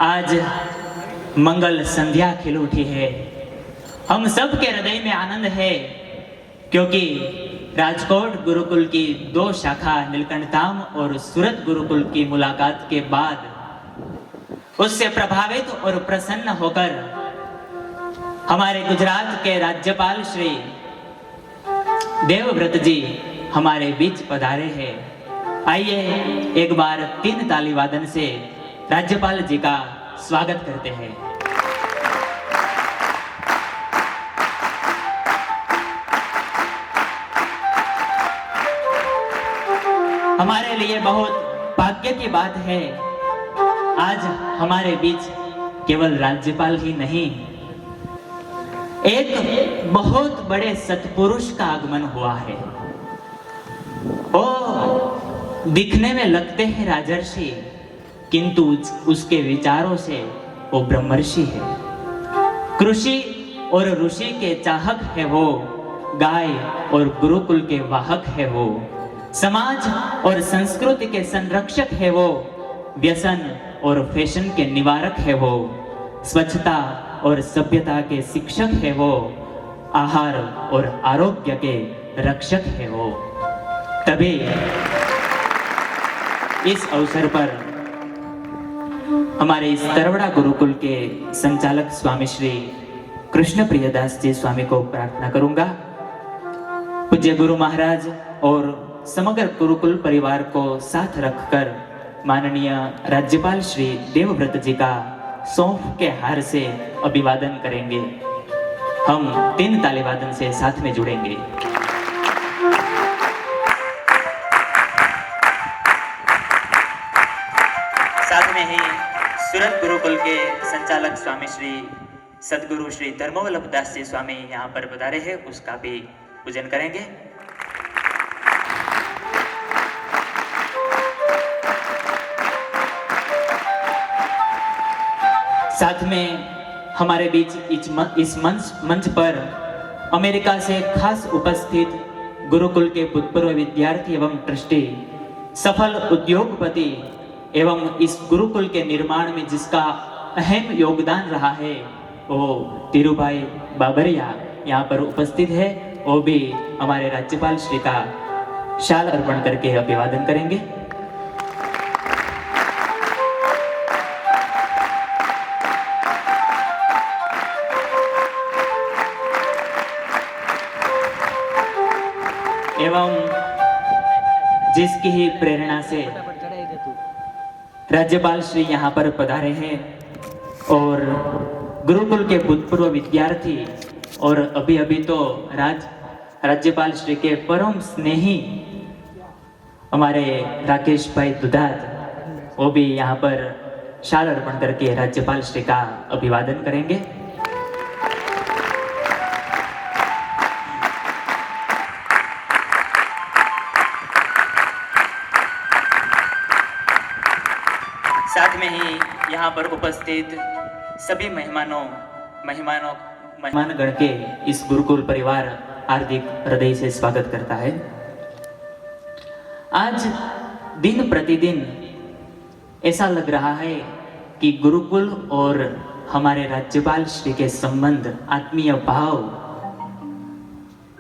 आज मंगल संध्या खिल उठी है। हम सब के हृदय में आनंद है क्योंकि राजकोट गुरुकुल की दो शाखा नीलकंठधाम और सूरत गुरुकुल की मुलाकात के बाद उससे प्रभावित और प्रसन्न होकर हमारे गुजरात के राज्यपाल श्री देवव्रत जी हमारे बीच पधारे हैं। आइए एक बार 3 ताली वादन से राज्यपाल जी का स्वागत करते हैं। हमारे लिए बहुत भाग्य की बात है, आज हमारे बीच केवल राज्यपाल ही नहीं, एक बहुत बड़े सत्पुरुष का आगमन हुआ है। वो दिखने में लगते हैं राजर्षि, किंतु उसके विचारों से वो ब्रह्मर्षि है। कृषि और ऋषि के चाहक है वो, गाय और गुरुकुल के वाहक है वो, समाज और संस्कृति के संरक्षक है वो, व्यसन और फैशन के निवारक है वो, स्वच्छता और सभ्यता के शिक्षक है वो, आहार और आरोग्य के रक्षक है वो। तभी इस अवसर पर हमारे इस तरवड़ा गुरुकुल के संचालक स्वामी श्री कृष्ण प्रियदास जी स्वामी को प्रार्थना करूंगा, पूज्य गुरु महाराज और समग्र गुरुकुल परिवार को साथ रखकर माननीय राज्यपाल श्री देवव्रत जी का सौंफ के हार से अभिवादन करेंगे। हम 3 ताली वादन से साथ में जुड़ेंगे। साथ में ही सूरत गुरुकुल के संचालक स्वामी श्री सदगुरु श्री धर्मवल्लभ दास जी स्वामी यहाँ पर पधारे हैं, उसका भी पूजन करेंगे। साथ में हमारे बीच इस मंच पर अमेरिका से खास उपस्थित गुरुकुल के भूतपूर्व विद्यार्थी एवं ट्रस्टी, सफल उद्योगपति एवं इस गुरुकुल के निर्माण में जिसका अहम योगदान रहा है, वो तिरुभाई बाबरिया यहाँ पर उपस्थित है। वो भी हमारे राज्यपाल श्री का शाल अर्पण करके अभिवादन करेंगे। एवं जिसकी ही प्रेरणा से राज्यपाल श्री यहाँ पर पधारे हैं और गुरुकुल के भूतपूर्व विद्यार्थी और अभी तो राज्यपाल श्री के परम स्नेही हमारे राकेश भाई दुधात, वो भी यहाँ पर शाल अर्पण करके राज्यपाल श्री का अभिवादन करेंगे। साथ में ही यहाँ पर उपस्थित सभी मेहमानगण के इस गुरुकुल परिवार हार्दिक हृदय से स्वागत करता है। आज दिन प्रतिदिन ऐसा लग रहा है कि गुरुकुल और हमारे राज्यपाल श्री के संबंध, आत्मीय भाव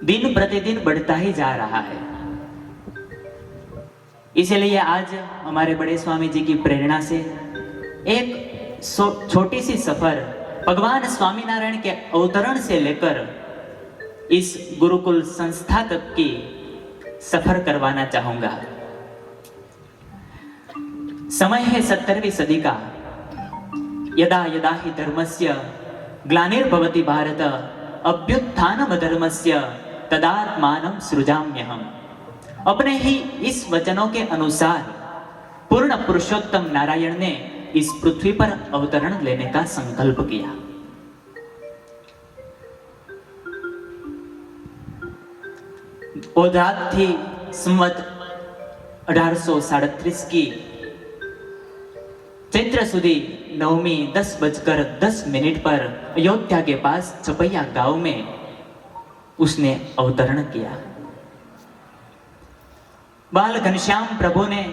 दिन प्रतिदिन बढ़ता ही जा रहा है। इसलिए आज हमारे बड़े स्वामी जी की प्रेरणा से एक छोटी सी सफर भगवान स्वामीनारायण के अवतरण से लेकर इस गुरुकुल संस्था तक की सफर करवाना चाहूंगा। समय है 17वीं सदी का। यदा यदा ही धर्मस्य ग्लानिर्भवति भारत अभ्युत्थानम धर्मस्य तदात्मानं सृजाम्यहम्। अपने ही इस वचनों के अनुसार पूर्ण पुरुषोत्तम नारायण ने इस पृथ्वी पर अवतरण लेने का संकल्प किया। वो रात थी संवत 1837 की चैत्र सुदी नवमी 10:10 पर अयोध्या के पास चपैया गांव में उसने अवतरण किया। बाल घनश्याम प्रभु ने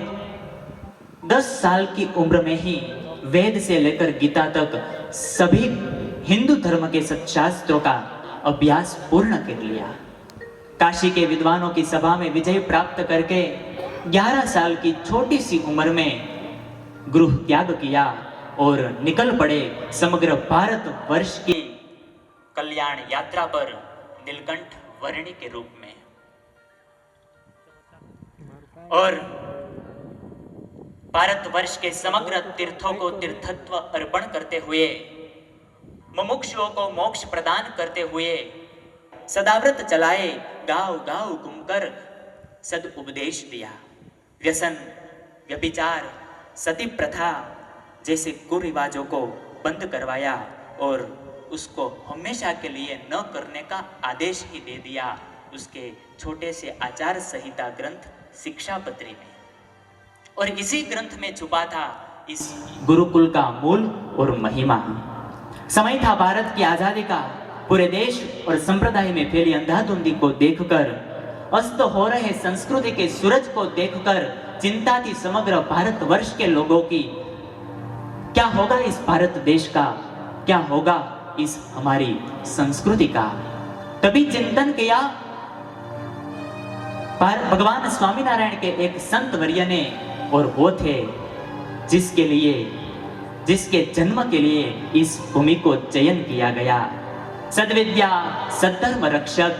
10 साल की उम्र में ही वेद से लेकर गीता तक सभी हिंदू धर्म के सत्शास्त्रों का अभ्यास पूर्ण कर लिया। काशी के विद्वानों की सभा में विजय प्राप्त करके 11 साल की छोटी सी उम्र में गृह त्याग किया और निकल पड़े समग्र भारत वर्ष की कल्याण यात्रा पर नीलकंठ वर्णी के रूप में। और भारतवर्ष के समग्र तीर्थों को तीर्थत्व अर्पण करते हुए, मुमुक्षुओं को मोक्ष प्रदान करते हुए सदाव्रत चलाए, गांव गांव घूमकर सद उपदेश दिया। व्यसन, व्यभिचार, सती प्रथा जैसे कुरिवाजों को बंद करवाया और उसको हमेशा के लिए न करने का आदेश ही दे दिया उसके छोटे से आचार संहिता ग्रंथ शिक्षापत्री में। और इसी ग्रंथ में छुपा था इस गुरुकुल का मूल और महिमा। समय था भारत की आजादी का। पूरे देश और संप्रदाय में फैली अंधाधुंधी को देखकर, अस्त हो रहे संस्कृति के सूरज को देखकर चिंता थी समग्र भारतवर्ष के लोगों की। क्या होगा इस भारत देश का, क्या होगा इस हमारी संस्कृति का। तभी चिंतन किया भगवान स्वामीनारायण के एक संत वर्य ने, और वो थे जिसके जन्म के लिए इस भूमि को चयन किया गया। सद्विद्या सद्धर्म रक्षक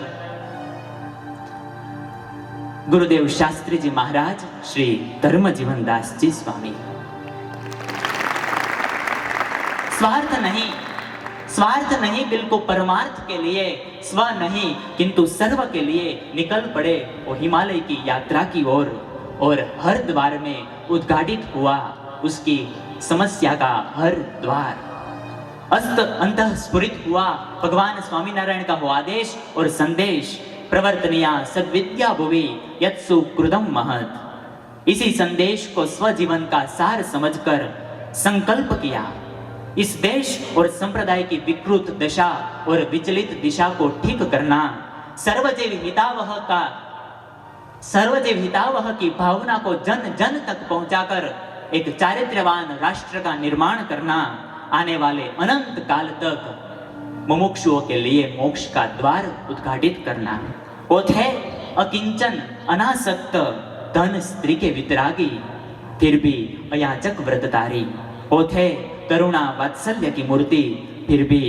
गुरुदेव शास्त्री जी महाराज श्री धर्म जीवन दास जी स्वामी। स्वार्थ नहीं बिल्कुल परमार्थ के लिए, स्व नहीं किंतु सर्व के लिए निकल पड़े वो हिमालय की यात्रा की ओर। और हर द्वार में उद्घाटित हुआ उसकी समस्या का हर द्वार। अंतः स्फुरित हुआ भगवान स्वामीनारायण का वो आदेश और संदेश, प्रवर्तनीया सद्विद्या भुवि यत्सु कृतम महत्। इसी संदेश को स्वजीवन का सार समझकर संकल्प किया। इस देश और संप्रदाय की विकृत दशा और विचलित दिशा को ठीक करना, सर्वजीव हितावह की भावना को जन जन तक पहुंचाकर एक चारित्र्यवान राष्ट्र का निर्माण करना, आने वाले अनंत काल तक मुमुक्षुओं के लिए मोक्ष का द्वार उद्घाटित करना। वो थे अकिंचन अनासक्त धन स्त्री के वितरागी, फिर भी अयाचक व्रतधारी। वो थे करुणा वात्सल्य की मूर्ति, फिर भी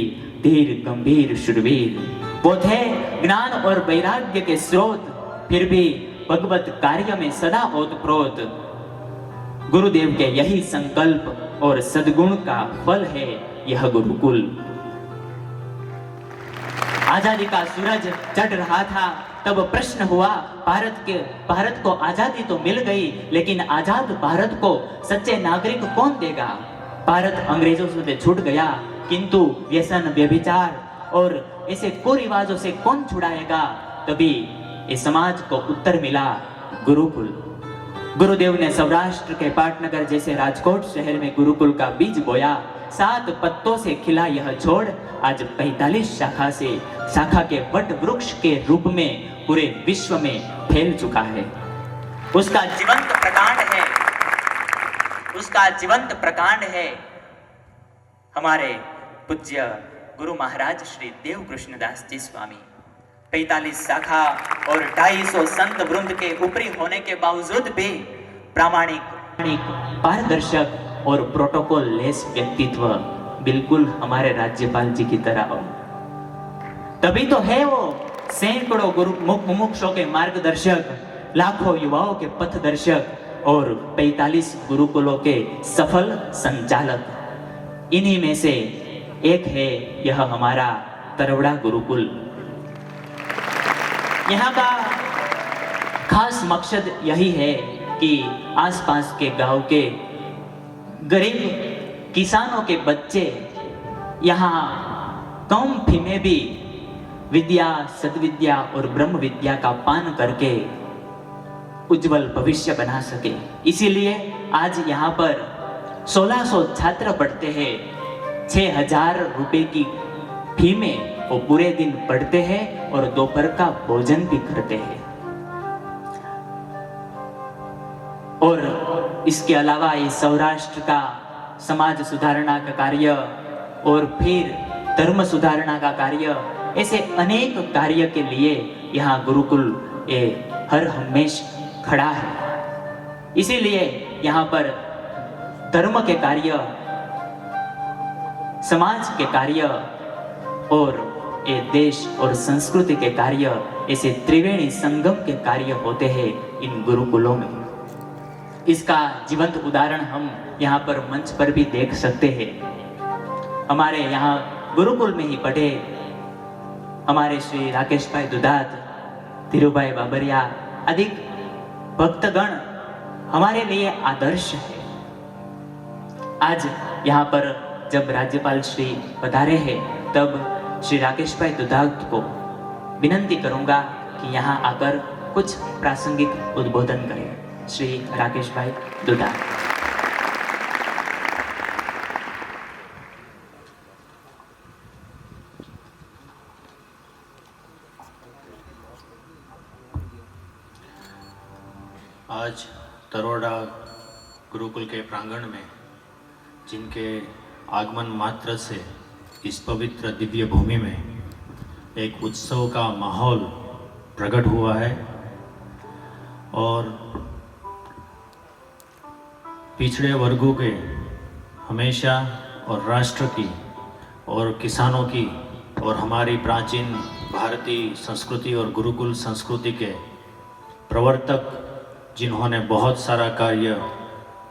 धीर गंभीर शूरवीर। वो थे ज्ञान और वैराग्य के स्रोत, फिर भी भगवत कार्य में सदा ओतप्रोत। गुरुदेव के यही संकल्प और सद्गुण का फल है यह गुरुकुल। आजादी का सूरज चढ़ रहा था, तब प्रश्न हुआ भारत को आजादी तो मिल गई, लेकिन आजाद भारत को सच्चे नागरिक कौन देगा। भारत अंग्रेजों से छूट गया, किंतु व्यसन, व्यभिचार और ऐसे कुरिवाजों से कौन छुड़ाएगा। तभी इस समाज को उत्तर मिला गुरुकुल। गुरुदेव ने सौराष्ट्र के पाटनगर जैसे राजकोट शहर में गुरुकुल का बीज बोया। 7 पत्तों से खिला यह छोड़ आज 45 शाखा के वट वृक्ष के रूप में पूरे विश्व में फैल चुका है। उसका जीवंत प्रकांड है हमारे पूज्य गुरु महाराज श्री देव कृष्णदास जी स्वामी। 45 शाखा और 250 संत वृंद के ऊपरी होने के बावजूद भी प्रामाणिक, पारदर्शक और प्रोटोकॉल लेस व्यक्तित्व, बिल्कुल हमारे राज्यपाल जी की तरह। तभी तो है वो सैकड़ों मुमुक्षों के मार्गदर्शक, लाखों युवाओं के पथदर्शक और 45 गुरुकुलों के सफल संचालक। इन्हीं में से एक है यह हमारा तरवड़ा गुरुकुल। यहाँ का खास मकसद यही है कि आसपास के गांव के गरीब किसानों के बच्चे यहाँ कम फी में भी विद्या, सद्विद्या और ब्रह्म विद्या का पान करके उज्जवल भविष्य बना सके। इसीलिए आज यहाँ पर 1600 छात्र पढ़ते हैं। 6000 रुपए की फी में वो पूरे दिन पढ़ते हैं और दोपहर का भोजन भी करते हैं। और इसके अलावा ये सौराष्ट्र का समाज सुधारना का कार्य और फिर धर्म सुधारना का कार्य, ऐसे अनेक कार्य के लिए यहाँ गुरुकुल ये हर हमेश खड़ा है। इसीलिए यहाँ पर धर्म के कार्य, समाज के कार्य और ये देश और संस्कृति के कार्य, ऐसे त्रिवेणी संगम के कार्य होते हैं इन गुरुकुलों में। इसका जीवंत उदाहरण हम यहाँ पर मंच पर भी देख सकते हैं। हमारे यहाँ गुरुकुल में ही पढ़े हमारे श्री राकेश भाई दुधात, धीरूभाई बाबरिया आदि भक्तगण हमारे लिए आदर्श है। आज यहाँ पर जब राज्यपाल श्री पधारे हैं, तब श्री राकेश भाई दुधात को विनंती करूंगा कि यहाँ आकर कुछ प्रासंगिक उद्बोधन करें। श्री राकेश भाई दुधात। आज तरोड़ा गुरुकुल के प्रांगण में जिनके आगमन मात्र से इस पवित्र दिव्य भूमि में एक उत्सव का माहौल प्रकट हुआ है और पिछड़े वर्गों के हमेशा और राष्ट्र की और किसानों की और हमारी प्राचीन भारतीय संस्कृति और गुरुकुल संस्कृति के प्रवर्तक, जिन्होंने बहुत सारा कार्य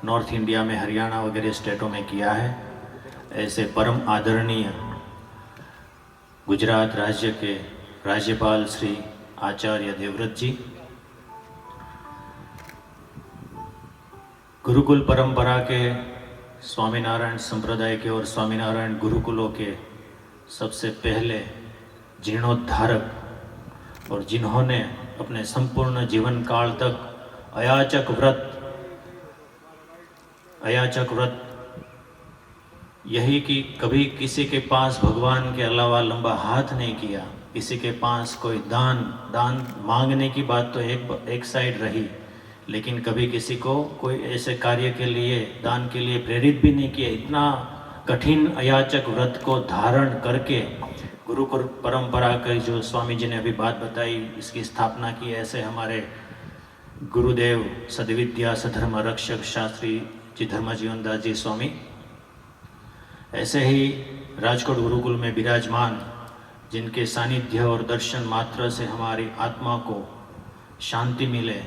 नॉर्थ इंडिया में, हरियाणा वगैरह स्टेटों में किया है, ऐसे परम आदरणीय गुजरात राज्य के राज्यपाल श्री आचार्य देवव्रत जी, गुरुकुल परंपरा के स्वामीनारायण संप्रदाय के और स्वामीनारायण गुरुकुलों के सबसे पहले जीर्णोद्धारक और जिन्होंने अपने संपूर्ण जीवन काल तक अयाचक व्रत यही कि कभी किसी के पास भगवान के अलावा लंबा हाथ नहीं किया, किसी के पास कोई दान मांगने की बात तो एक साइड रही, लेकिन कभी किसी को कोई ऐसे कार्य के लिए, दान के लिए प्रेरित भी नहीं किया। इतना कठिन अयाचक व्रत को धारण करके गुरुकुल परंपरा की जो स्वामी जी ने अभी बात बताई, इसकी स्थापना की, ऐसे हमारे गुरुदेव सद्विद्या सधर्म रक्षक शास्त्री जी धर्मजीवन दास जी स्वामी, ऐसे ही राजकोट गुरुकुल में विराजमान, जिनके सानिध्य और दर्शन मात्र से हमारी आत्मा को शांति मिले,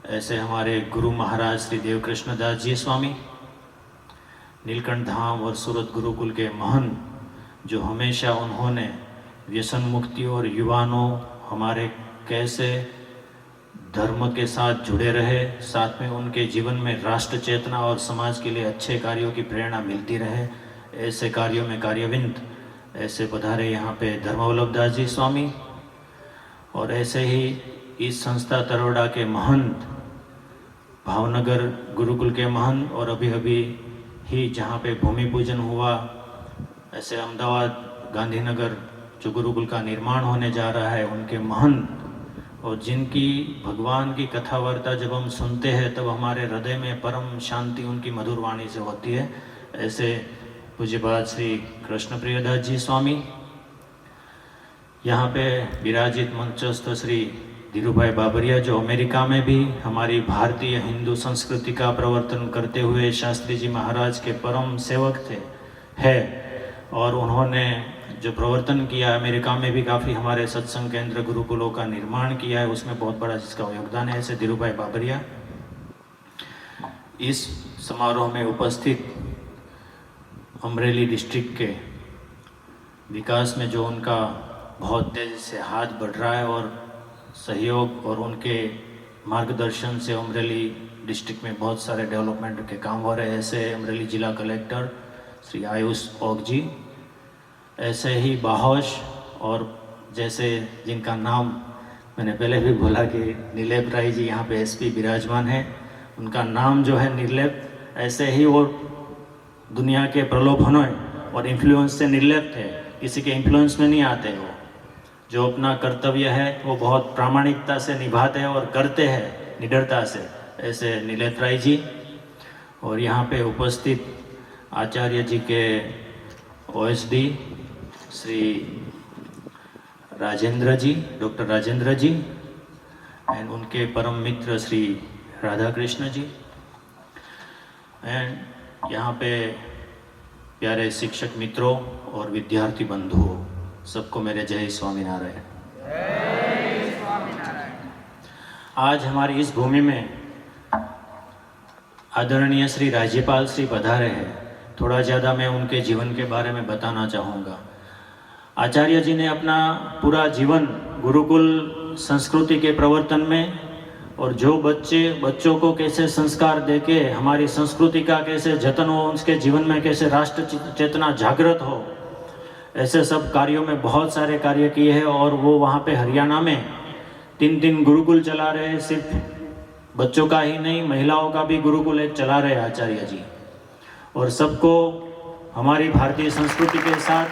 ऐसे हमारे गुरु महाराज श्री देव कृष्ण दास जी स्वामी, नीलकंठ धाम और सूरत गुरुकुल के महंत, जो हमेशा उन्होंने व्यसन मुक्ति और युवानों हमारे कैसे धर्म के साथ जुड़े रहे, साथ में उनके जीवन में राष्ट्र चेतना और समाज के लिए अच्छे कार्यों की प्रेरणा मिलती रहे, ऐसे कार्यों में कार्यविंद ऐसे पधारे यहाँ पे धर्मवल्लभ दास जी स्वामी, और ऐसे ही इस संस्था तरोड़ा के महंत, भावनगर गुरुकुल के महंत, और अभी ही जहाँ पे भूमि पूजन हुआ, ऐसे अहमदाबाद गांधीनगर जो गुरुकुल का निर्माण होने जा रहा है, उनके महंत, और जिनकी भगवान की कथा वार्ता जब हम सुनते हैं तब हमारे हृदय में परम शांति उनकी मधुर वाणी से होती है, ऐसे पूज्यपाद श्री कृष्ण प्रियदास जी स्वामी, यहाँ पे विराजित मंचस्थ श्री धीरूभाई बाबरिया, जो अमेरिका में भी हमारी भारतीय हिंदू संस्कृति का प्रवर्तन करते हुए शास्त्री जी महाराज के परम सेवक है, और उन्होंने जो प्रवर्तन किया अमेरिका में भी काफ़ी हमारे सत्संग केंद्र गुरुकुलों का निर्माण किया है, उसमें बहुत बड़ा जिसका योगदान है, ऐसे धीरूभाई बाबरिया इस समारोह में उपस्थित अमरेली डिस्ट्रिक्ट के विकास में जो उनका बहुत तेज़ी से हाथ बढ़ रहा है और सहयोग और उनके मार्गदर्शन से अमरेली डिस्ट्रिक्ट में बहुत सारे डेवलपमेंट के काम हो रहे हैं, ऐसे अमरेली जिला कलेक्टर श्री आयुष ओक जी, ऐसे ही बाहोश, और जैसे जिनका नाम मैंने पहले भी बोला कि नीलेप राय जी यहाँ पे एसपी विराजमान है, उनका नाम जो है निर्लेप, ऐसे ही वो दुनिया के प्रलोभनों और इन्फ्लुएंस से निर्लिप्त है, किसी के इन्फ्लुएंस में नहीं आते। वो जो अपना कर्तव्य है वो बहुत प्रामाणिकता से निभाते हैं और करते हैं निडरता से, ऐसे नीलेप राय जी। और यहाँ पे उपस्थित आचार्य जी के OSD Shri Rajendra ji, doctor Rajendra ji, and उनके परम मित्र श्री राधा कृष्ण जी, एंड यहाँ पे प्यारे शिक्षक मित्रों और विद्यार्थी बंधुओं, सबको मेरे जय स्वामीनारायण। आज हमारी इस भूमि में आदरणीय श्री राज्यपाल श्री पधारे हैं। थोड़ा ज़्यादा मैं उनके जीवन के बारे में बताना चाहूँगा। आचार्य जी ने अपना पूरा जीवन गुरुकुल संस्कृति के प्रवर्तन में, और जो बच्चों को कैसे संस्कार देके हमारी संस्कृति का कैसे जतन हो, उनके जीवन में कैसे राष्ट्र चेतना जागृत हो, ऐसे सब कार्यों में बहुत सारे कार्य किए हैं। और वो वहाँ पे हरियाणा में 3 गुरुकुल चला रहे हैं। सिर्फ बच्चों का ही नहीं, महिलाओं का भी गुरुकुल एक चला रहे हैं आचार्य जी, और सबको हमारी भारतीय संस्कृति के साथ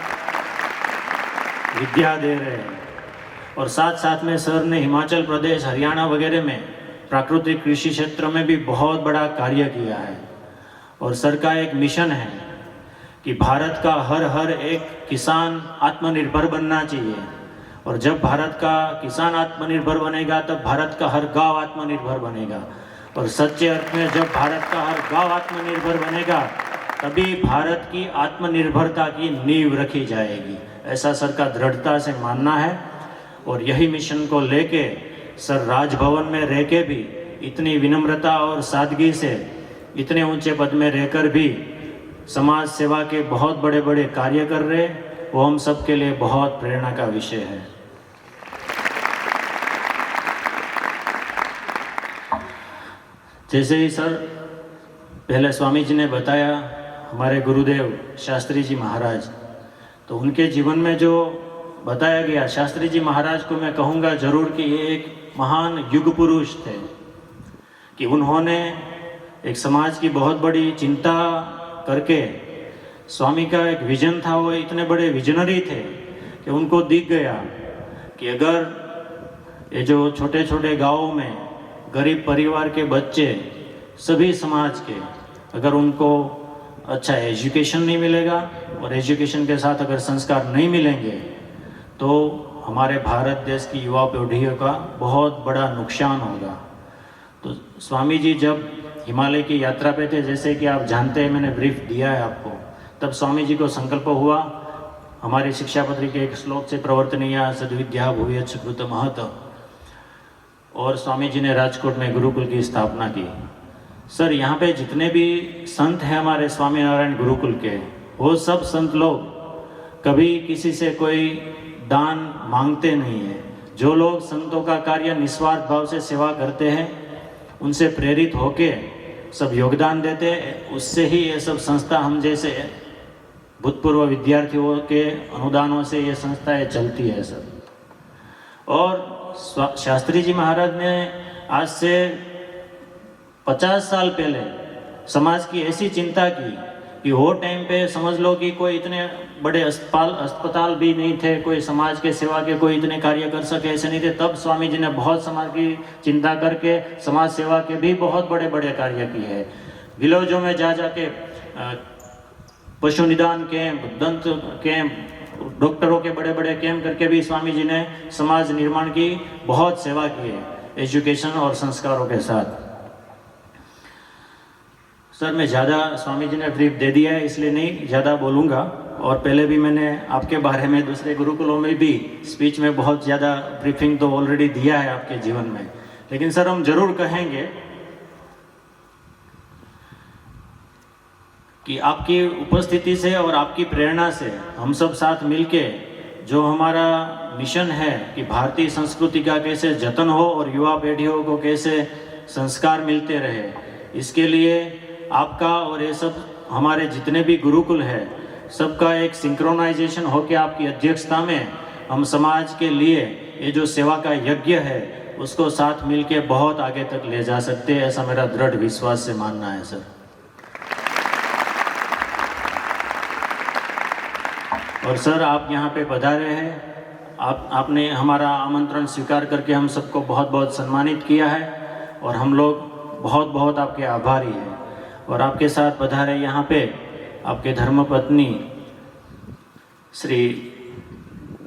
विद्या दे रहे हैं। और साथ साथ में सर ने हिमाचल प्रदेश, हरियाणा वगैरह में प्राकृतिक कृषि क्षेत्र में भी बहुत बड़ा कार्य किया है। और सर का एक मिशन है कि भारत का हर एक किसान आत्मनिर्भर बनना चाहिए। और जब भारत का किसान आत्मनिर्भर बनेगा तब भारत का हर गांव आत्मनिर्भर बनेगा। और सच्चे अर्थ में जब भारत का हर गांव आत्मनिर्भर बनेगा तभी भारत की आत्मनिर्भरता की नींव रखी जाएगी, ऐसा सर का दृढ़ता से मानना है। और यही मिशन को लेके सर राजभवन में रह के भी इतनी विनम्रता और सादगी से इतने ऊंचे पद में रहकर भी समाज सेवा के बहुत बड़े बड़े कार्य कर रहे, वो हम सब के लिए बहुत प्रेरणा का विषय है। जैसे ही सर पहले स्वामी जी ने बताया, हमारे गुरुदेव शास्त्री जी महाराज, तो उनके जीवन में जो बताया गया, शास्त्री जी महाराज को मैं कहूँगा जरूर कि ये एक महान युग पुरुष थे, कि उन्होंने एक समाज की बहुत बड़ी चिंता करके, स्वामी का एक विजन था, वो इतने बड़े विजनरी थे कि उनको दिख गया कि अगर ये जो छोटे छोटे गाँवों में गरीब परिवार के बच्चे, सभी समाज के, अगर उनको अच्छा एजुकेशन नहीं मिलेगा और एजुकेशन के साथ अगर संस्कार नहीं मिलेंगे तो हमारे भारत देश की युवा पीढ़ियों का बहुत बड़ा नुकसान होगा। तो स्वामी जी जब हिमालय की यात्रा पे थे, जैसे कि आप जानते हैं, मैंने ब्रीफ दिया है आपको, तब स्वामी जी को संकल्प हुआ हमारी शिक्षापत्री के एक श्लोक से, प्रवर्तनीया सद्विद्या भूयश्च सुकृत महत, और स्वामी जी ने राजकोट में गुरुकुल की स्थापना की। सर यहाँ पे जितने भी संत हैं हमारे स्वामीनारायण गुरुकुल के, वो सब संत लोग कभी किसी से कोई दान मांगते नहीं है। जो लोग संतों का कार्य निस्वार्थ भाव से सेवा करते हैं, उनसे प्रेरित होके सब योगदान देते हैं, उससे ही ये सब संस्था, हम जैसे भूतपूर्व विद्यार्थियों के अनुदानों से ये संस्थाएं चलती है सर। और शास्त्री जी महाराज ने आज से 50 साल पहले समाज की ऐसी चिंता की कि वो टाइम पे समझ लो कि कोई इतने बड़े अस्पताल भी नहीं थे, कोई समाज के सेवा के कोई इतने कार्य कर सके ऐसे नहीं थे। तब स्वामी जी ने बहुत समाज की चिंता करके समाज सेवा के भी बहुत बड़े बड़े कार्य किए हैं। विलेजों में जा जाके पशु निदान कैंप, दंत कैंप, डॉक्टरों के बड़े बड़े कैंप करके भी स्वामी जी ने समाज निर्माण की बहुत सेवा की है, एजुकेशन और संस्कारों के साथ। सर मैं ज़्यादा, स्वामी जी ने ब्रीफ दे दिया है इसलिए नहीं ज़्यादा बोलूँगा, और पहले भी मैंने आपके बारे में दूसरे गुरुकुलों में भी स्पीच में बहुत ज़्यादा ब्रीफिंग तो ऑलरेडी दिया है आपके जीवन में। लेकिन सर हम जरूर कहेंगे कि आपकी उपस्थिति से और आपकी प्रेरणा से हम सब साथ मिलके जो हमारा मिशन है कि भारतीय संस्कृति का कैसे जतन हो और युवा पीढ़ियों को कैसे संस्कार मिलते रहे, इसके लिए आपका और ये सब हमारे जितने भी गुरुकुल है सबका एक सिंक्रोनाइजेशन होकर आपकी अध्यक्षता में हम समाज के लिए ये जो सेवा का यज्ञ है उसको साथ मिलके बहुत आगे तक ले जा सकते हैं, ऐसा मेरा दृढ़ विश्वास से मानना है सर। और सर आप यहाँ पे पधारे हैं, आपने हमारा आमंत्रण स्वीकार करके हम सबको बहुत बहुत सम्मानित किया है और हम लोग बहुत बहुत आपके आभारी हैं। और आपके साथ पधारे यहाँ पे आपके धर्मपत्नी श्री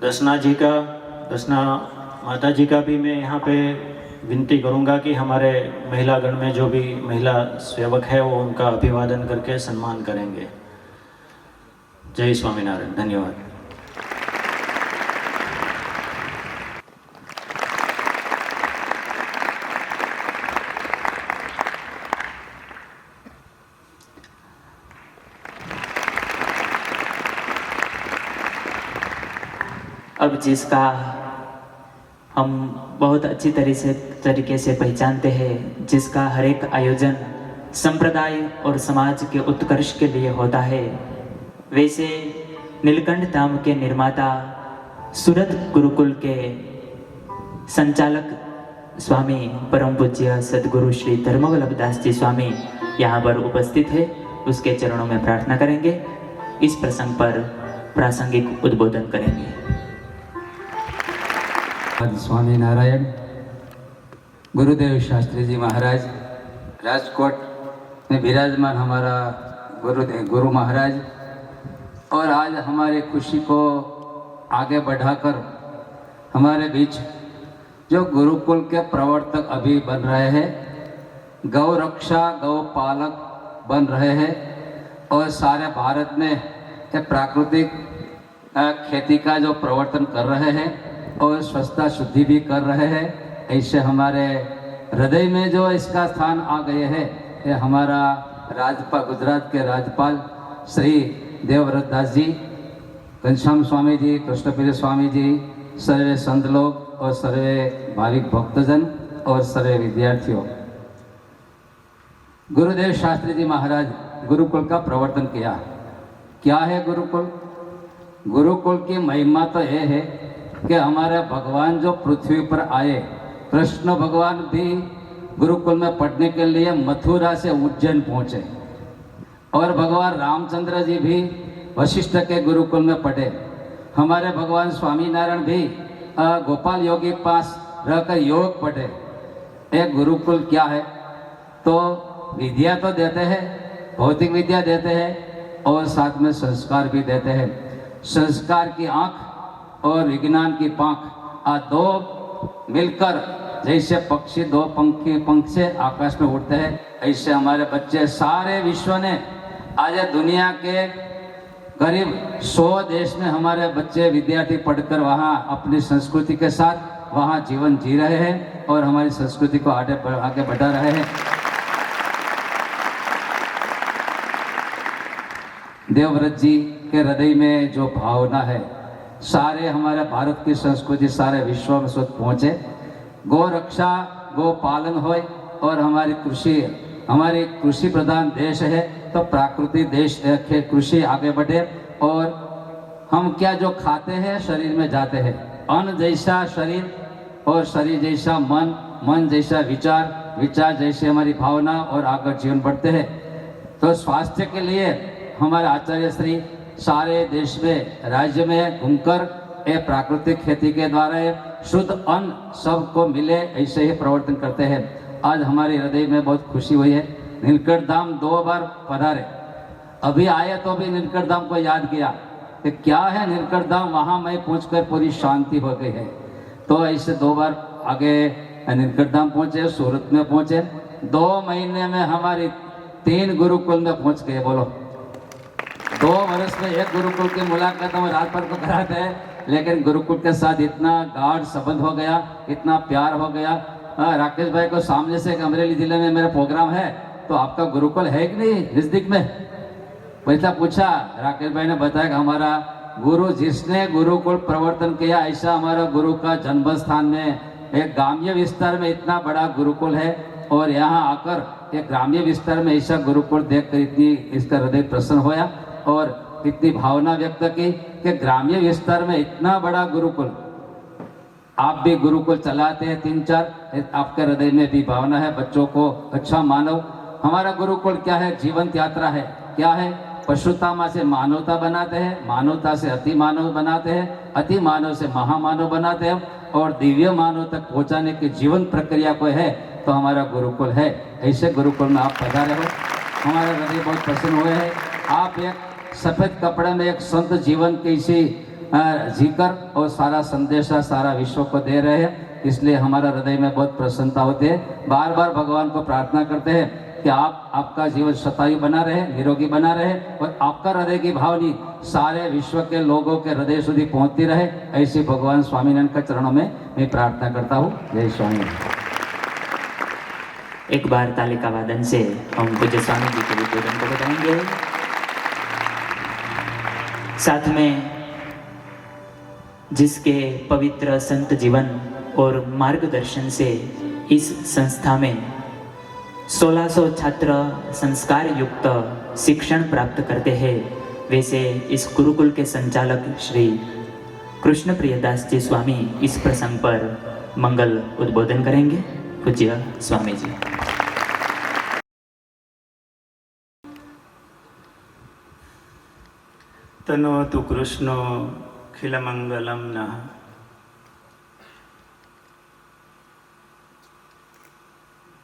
दसना जी का, दसना माता जी का भी मैं यहाँ पे विनती करूँगा कि हमारे महिला गण में जो भी महिला सेवक है वो उनका अभिवादन करके सम्मान करेंगे। जय स्वामीनारायण। धन्यवाद। अब जिसका हम बहुत अच्छी तरीके से पहचानते हैं, जिसका हर एक आयोजन संप्रदाय और समाज के उत्कर्ष के लिए होता है, वैसे नीलकंठ धाम के निर्माता सूरत गुरुकुल के संचालक स्वामी परम पूज्य सदगुरु श्री धर्मवल्लभ दास जी स्वामी यहाँ पर उपस्थित है। उसके चरणों में प्रार्थना करेंगे। इस प्रसंग पर प्रासंगिक उद्बोधन करेंगे। स्वामी नारायण। गुरुदेव शास्त्री जी महाराज, राजकोट में विराजमान हमारा गुरु महाराज, और आज हमारी खुशी को आगे बढ़ाकर हमारे बीच जो गुरुकुल के प्रवर्तक अभी बन रहे हैं, गौ रक्षा गौ पालक बन रहे हैं, और सारे भारत में प्राकृतिक खेती का जो प्रवर्तन कर रहे हैं और स्वच्छता शुद्धि भी कर रहे हैं, ऐसे हमारे हृदय में जो इसका स्थान आ गए हैं, ये हमारा गुजरात के राज्यपाल श्री देवव्रत दास जी, घनश्याम स्वामी जी, कृष्णप्रिय स्वामी जी, सर्वे संत लोग और सर्वे भाविक भक्तजन और सर्वे विद्यार्थियों, गुरुदेव शास्त्री जी महाराज गुरुकुल का प्रवर्तन किया। क्या है गुरुकुल? गुरुकुल की महिमा तो यह है कि हमारे भगवान जो पृथ्वी पर आए, कृष्ण भगवान भी गुरुकुल में पढ़ने के लिए मथुरा से उज्जैन पहुँचे, और भगवान रामचंद्र जी भी वशिष्ठ के गुरुकुल में पढ़े। हमारे भगवान स्वामीनारायण भी गोपाल योगी के पास रहकर योग पढ़े। एक गुरुकुल क्या है? तो विद्या तो देते हैं, भौतिक विद्या देते हैं, और साथ में संस्कार भी देते हैं। संस्कार की आँख और विज्ञान की पाँख, दो मिलकर जैसे पक्षी दो पंख से आकाश में उड़ते हैं, ऐसे हमारे बच्चे सारे विश्व ने, आज दुनिया के करीब 100 देश में हमारे बच्चे विद्यार्थी पढ़कर वहाँ अपनी संस्कृति के साथ वहाँ जीवन जी रहे हैं और हमारी संस्कृति को आगे बढ़ा रहे हैं। देवव्रत जी के हृदय में जो भावना है, सारे हमारे भारत की संस्कृति सारे विश्व में सुध पहुँचे। गौ रक्षा गौ पालन होए, और हमारी कृषि प्रधान देश है, तो प्राकृतिक देश कृषि आगे बढ़े, और हम क्या जो खाते हैं शरीर में जाते हैं। अन्न जैसा शरीर और शरीर जैसा मन, मन जैसा विचार, विचार जैसे हमारी भावना, और आगे जीवन बढ़ते हैं। तो स्वास्थ्य के लिए हमारे आचार्य श्री सारे देश में राज्य में घूमकर प्राकृतिक खेती के द्वारा शुद्ध अन्न सबको मिले, ऐसे ही प्रवर्तन करते हैं। आज हमारे हृदय में बहुत खुशी हुई है। नीलकंठ धाम 2 बार पधारे, अभी आए तो भी नीलकंठ धाम को याद किया कि क्या है नीलकंठ धाम, वहाँ मैं पहुँचकर पूरी शांति हो गई है। तो ऐसे 2 बार आगे नीलकंठ धाम पहुँचे, सूरत में पहुँचे। 2 महीने में हमारी 3 गुरुकुल में पहुँच गए। बोलो, 2 वर्ष में एक गुरुकुल की मुलाकात हम राजपाल को कराते हैं, लेकिन गुरुकुल के साथ इतना गाढ़ संबंध हो गया, इतना प्यार हो गया। राकेश भाई को सामने से अमरेली जिले में मेरा प्रोग्राम है, तो आपका गुरुकुल है कि नहीं नजदीक में? पैसा पूछा, राकेश भाई ने बताया कि हमारा गुरु जिसने गुरुकुल प्रवर्तन किया, ऐसा हमारा गुरु का जन्म स्थान में एक ग्राम्य विस्तार में इतना बड़ा गुरुकुल है, और यहाँ आकर एक ग्राम्य विस्तार में ऐसा गुरुकुल देखकर इतनी इसका हृदय प्रसन्न होया, और इतनी भावना व्यक्त की कि ग्राम्य विस्तार में इतना बड़ा गुरुकुल। आप भी गुरुकुल चलाते हैं 3-4, आपके हृदय में भी भावना है बच्चों को अच्छा मानव। हमारा गुरुकुल क्या है? जीवंत यात्रा है। क्या है? पशुता से मानवता बनाते हैं, मानवता से अति मानव बनाते हैं, अति मानव से महामानव बनाते हैं, और दिव्य मानव तक पहुंचाने की जीवन प्रक्रिया को है तो हमारा गुरुकुल है। ऐसे गुरुकुल में आप पधारे हो, हमारे हृदय बहुत प्रसन्न हुए हैं। आप एक सफेद कपड़े में एक संत जीवन कैसी जीकर और सारा संदेशा सारा विश्व को दे रहे हैं, इसलिए हमारा हृदय में बहुत प्रसन्नता होती है। बार बार भगवान को प्रार्थना करते हैं कि आपका जीवन शतायु बना रहे, निरोगी बना रहे और आपका हृदय की भावनी सारे विश्व के लोगों के हृदय સુધી पहुंचती रहे, ऐसी भगवान स्वामीनारायण के चरणों में मैं प्रार्थना करता हूँ। जय स्वामी। एक बार ताली का वादन से हम पूज्य स्वामी जी के उद्बोधन को बताएंगे। साथ में जिसके पवित्र संत जीवन और मार्गदर्शन से इस संस्था में 1600 छात्र संस्कार युक्त शिक्षण प्राप्त करते हैं, वैसे इस गुरुकुल के संचालक श्री कृष्ण प्रियदास जी स्वामी इस प्रसंग पर मंगल उद्बोधन करेंगे। पूज्य स्वामी जी। तनोतु कृष्णो खिलमंगलम नः।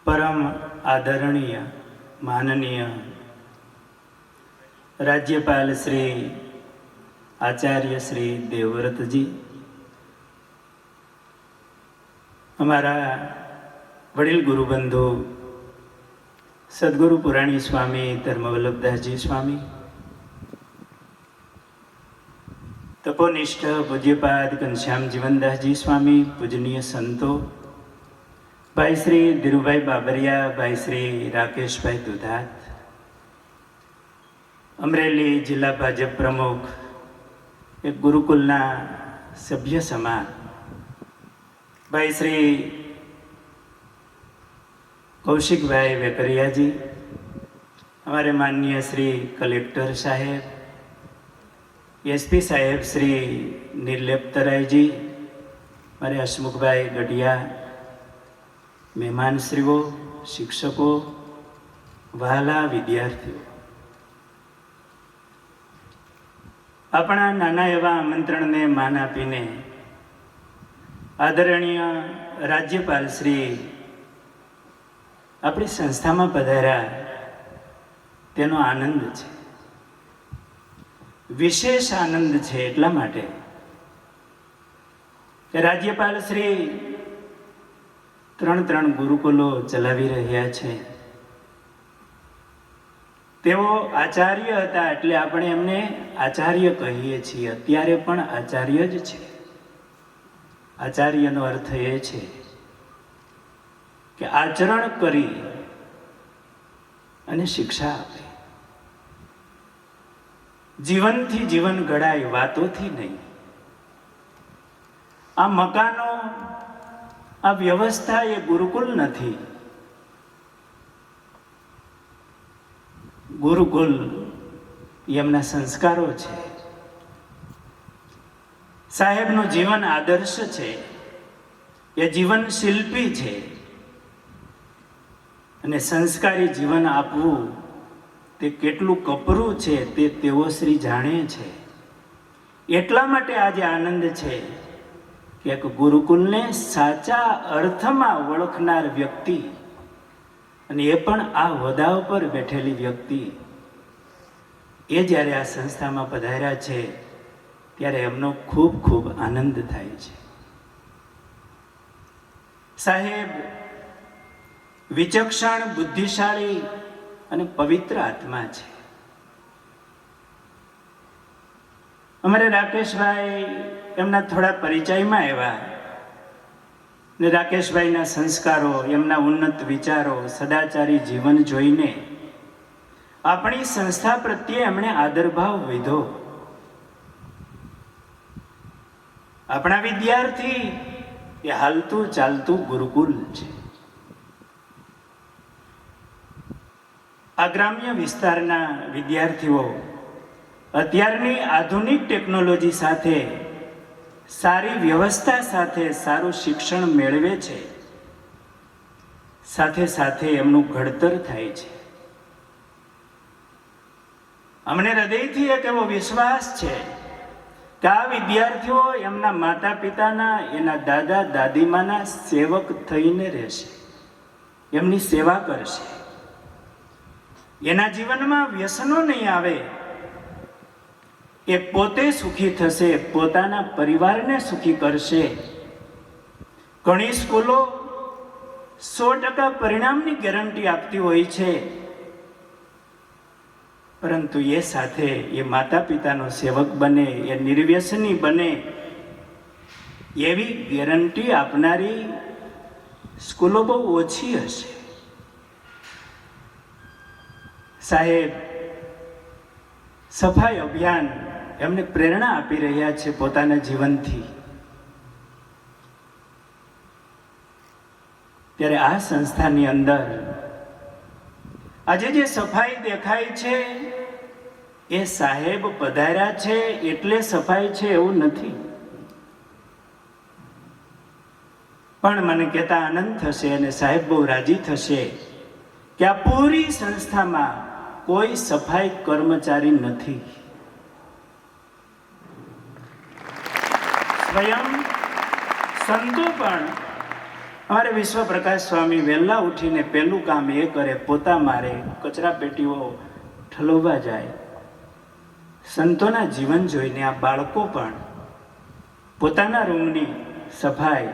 परम आदरणीय माननीय राज्यपाल श्री आचार्य श्री देवव्रत जी, हमारा वडील गुरुबंधु सद्गुरु पुराणी स्वामी धर्मवल्लभदास जी स्वामी, तपोनिष्ठ पूज्यपाद घनश्याम जीवनदास जी स्वामी, पूजनीय संतो भाई श्री धीरुभाई बाबरिया, भाई श्री राकेश भाई दुधात, अमरेली जिला भाजप प्रमुख, एक गुरुकुलना सभ्य समाज भाई श्री कौशिक भाई वेकरिया जी, हमारे माननीय श्री कलेक्टर साहेब, एसपी साहेब श्री निर्लेप्तराय जी, हमारे हसमुख भाई गढ़िया, મહેમાન શ્રીઓ, શિક્ષકો, વહાલા વિદ્યાર્થીઓ, આપણા નાના એવા આમંત્રણને માન આપીને આદરણીય રાજ્યપાલ શ્રી આપણી સંસ્થામાં પધાર્યા તેનો આનંદ છે, વિશેષ આનંદ છે એટલા માટે કે રાજ્યપાલ શ્રી ત્રણ ગુરુકુલો ચલાવી રહ્યા છે। તેઓ આચાર્ય હતા એટલે આપણે એમને આચાર્ય કહીએ છીએ, અત્યારે પણ આચાર્ય જ છે। આચાર્યનો અર્થ એ છે કે આચરણ કરી અને શિક્ષા આપે, જીવનથી જીવન ઘડાય, વાતોથી નહીં। આ મકાનો, આ વ્યવસ્થા એ ગુરુકુલ નથી, ગુરુકુલ એમના સંસ્કારો છે, સાહેબનું જીવન આદર્શ છે, એ જીવન શિલ્પી છે અને સંસ્કારી જીવન આપવું તે કેટલું કપરું છે તે તેઓ શ્રી જાણે છે। એટલા માટે આજે આનંદ છે કે એક ગુરુકુલને સાચા અર્થમાં ઓળખનાર વ્યક્તિ, અને એ પણ આ હોદ્દા ઉપર બેઠેલી વ્યક્તિ, એ જ્યારે આ સંસ્થામાં પધાર્યા છે ત્યારે એમનો ખૂબ ખૂબ આનંદ થાય છે। સાહેબ વિચક્ષણ, બુદ્ધિશાળી અને પવિત્ર આત્મા છે। અમારે રાકેશભાઈ એમના થોડા પરિચયમાં આવ્યા ને રાકેશભાઈના સંસ્કારો, એમના ઉન્નત વિચારો, સદાચારી જીવન જોઈને આપણી સંસ્થા પ્રત્યે એમણે આદરભાવ વધ્યો। આપણા વિદ્યાર્થી એ હાલતું ચાલતું ગુરુકુલ છે। આ ગ્રામ્ય વિસ્તારના વિદ્યાર્થીઓ અત્યારની આધુનિક ટેકનોલોજી સાથે, સારી વ્યવસ્થા સાથે સારું શિક્ષણ મેળવે છે, સાથે સાથે એમનું ઘડતર થાય છે। અમને હૃદયથી એક એવો વિશ્વાસ છે કે આ વિદ્યાર્થીઓ એમના માતા પિતાના, એના દાદા દાદીમાના સેવક થઈને રહેશે, એમની સેવા કરશે, એના જીવનમાં વ્યસનો નહીં આવે, એ પોતે સુખી થશે, પોતાના પરિવારને સુખી કરશે. ઘણી સ્કૂલો 100% પરિણામની ગેરંટી આપતી હોય છે, પરંતુ એ સાથે એ માતા પિતાનો સેવક બને, એ નિર્વ્યસની બને એવી ગેરંટી આપનારી સ્કૂલો બહુ ઓછી હશે. સાહેબ સફાઈ અભિયાન એમને પ્રેરણા આપી રહ્યા છે પોતાના જીવનથી. ત્યારે આ સંસ્થાની અંદર આજે જે સફાઈ દેખાય છે એ સાહેબ પધાર્યા છે એટલે સફાઈ છે એવું નથી. પણ મને કહેતા આનંદ થશે અને સાહેબ બહુ રાજી થશે કે આ પૂરી સંસ્થામાં કોઈ સફાઈ કર્મચારી નથી. સ્વયં સંતો પણ અમારે વિશ્વપ્રકાશ સ્વામી વહેલા ઉઠીને પહેલું કામ એ કરે, પોતા મારે, કચરા પેટીઓ ઠલવવા જાય. સંતોના જીવન જોઈને આ બાળકો પણ પોતાના રૂમની સફાઈ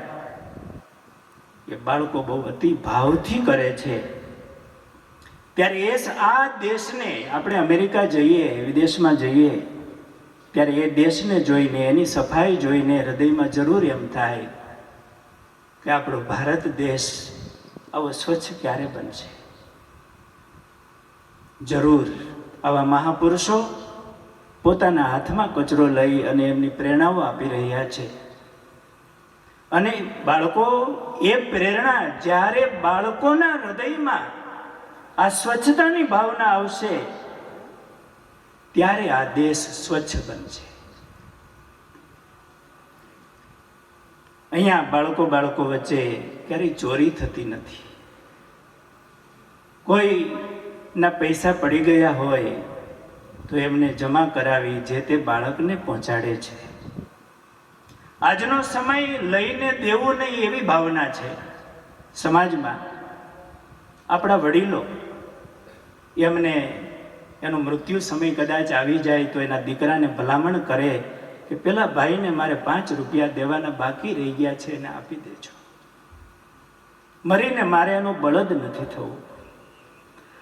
એ બાળકો બહુ અતિ ભાવથી કરે છે. ત્યારે આ દેશને આપણે અમેરિકા જઈએ, વિદેશમાં જઈએ, ત્યારે એ દેશને જોઈને, એની સફાઈ જોઈને હૃદયમાં જરૂર એમ થાય કે આપણો ભારત દેશ આવો સ્વચ્છ ક્યારે બનશે. જરૂર આવા મહાપુરુષો પોતાના હાથમાં કચરો લઈ અને એમની પ્રેરણાઓ આપી રહ્યા છે. અને બાળકો એ પ્રેરણા જ્યારે બાળકોના હૃદયમાં આ સ્વચ્છતાની ભાવના આવશે ત્યારે આ દેશ સ્વચ્છ બનશે. અહીંયા બાળકો વચ્ચે ક્યારેય ચોરી થતી નથી. કોઈના પૈસા પડી ગયા હોય તો એમને જમા કરાવી જે તે બાળકને પહોંચાડે છે. આજનો સમય લઈને દેવું નહીં એવી ભાવના છે સમાજમાં. આપણા વડીલો એમને એનો મૃત્યુ સમય કદાચ આવી જાય તો એના દીકરાને ભલામણ કરે કે પેલા ભાઈને મારે 5 રૂપિયા દેવાના બાકી રહી ગયા છે એને આપી દેજો. મરીને મારે એનો બળદ નથી થવું.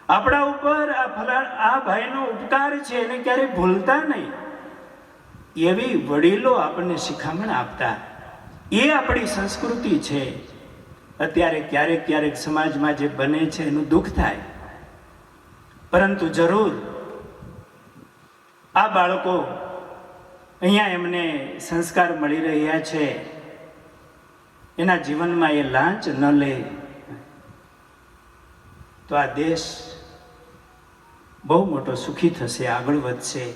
આપણા ઉપર આ ભાઈનો ઉપકાર છે એને ક્યારેય ભૂલતા નહીં. એવી વડીલો આપણને શિખામણ આપતા. એ આપણી સંસ્કૃતિ છે. અત્યારે ક્યારેક સમાજમાં જે બને છે એનું દુઃખ થાય, પરંતુ જરૂર આ બાળકો અહીંયા એમને સંસ્કાર મળી રહ્યા છે. એના જીવનમાં એ લાંચ ન લે તો આ દેશ બહુ મોટો સુખી થશે, આગળ વધશે.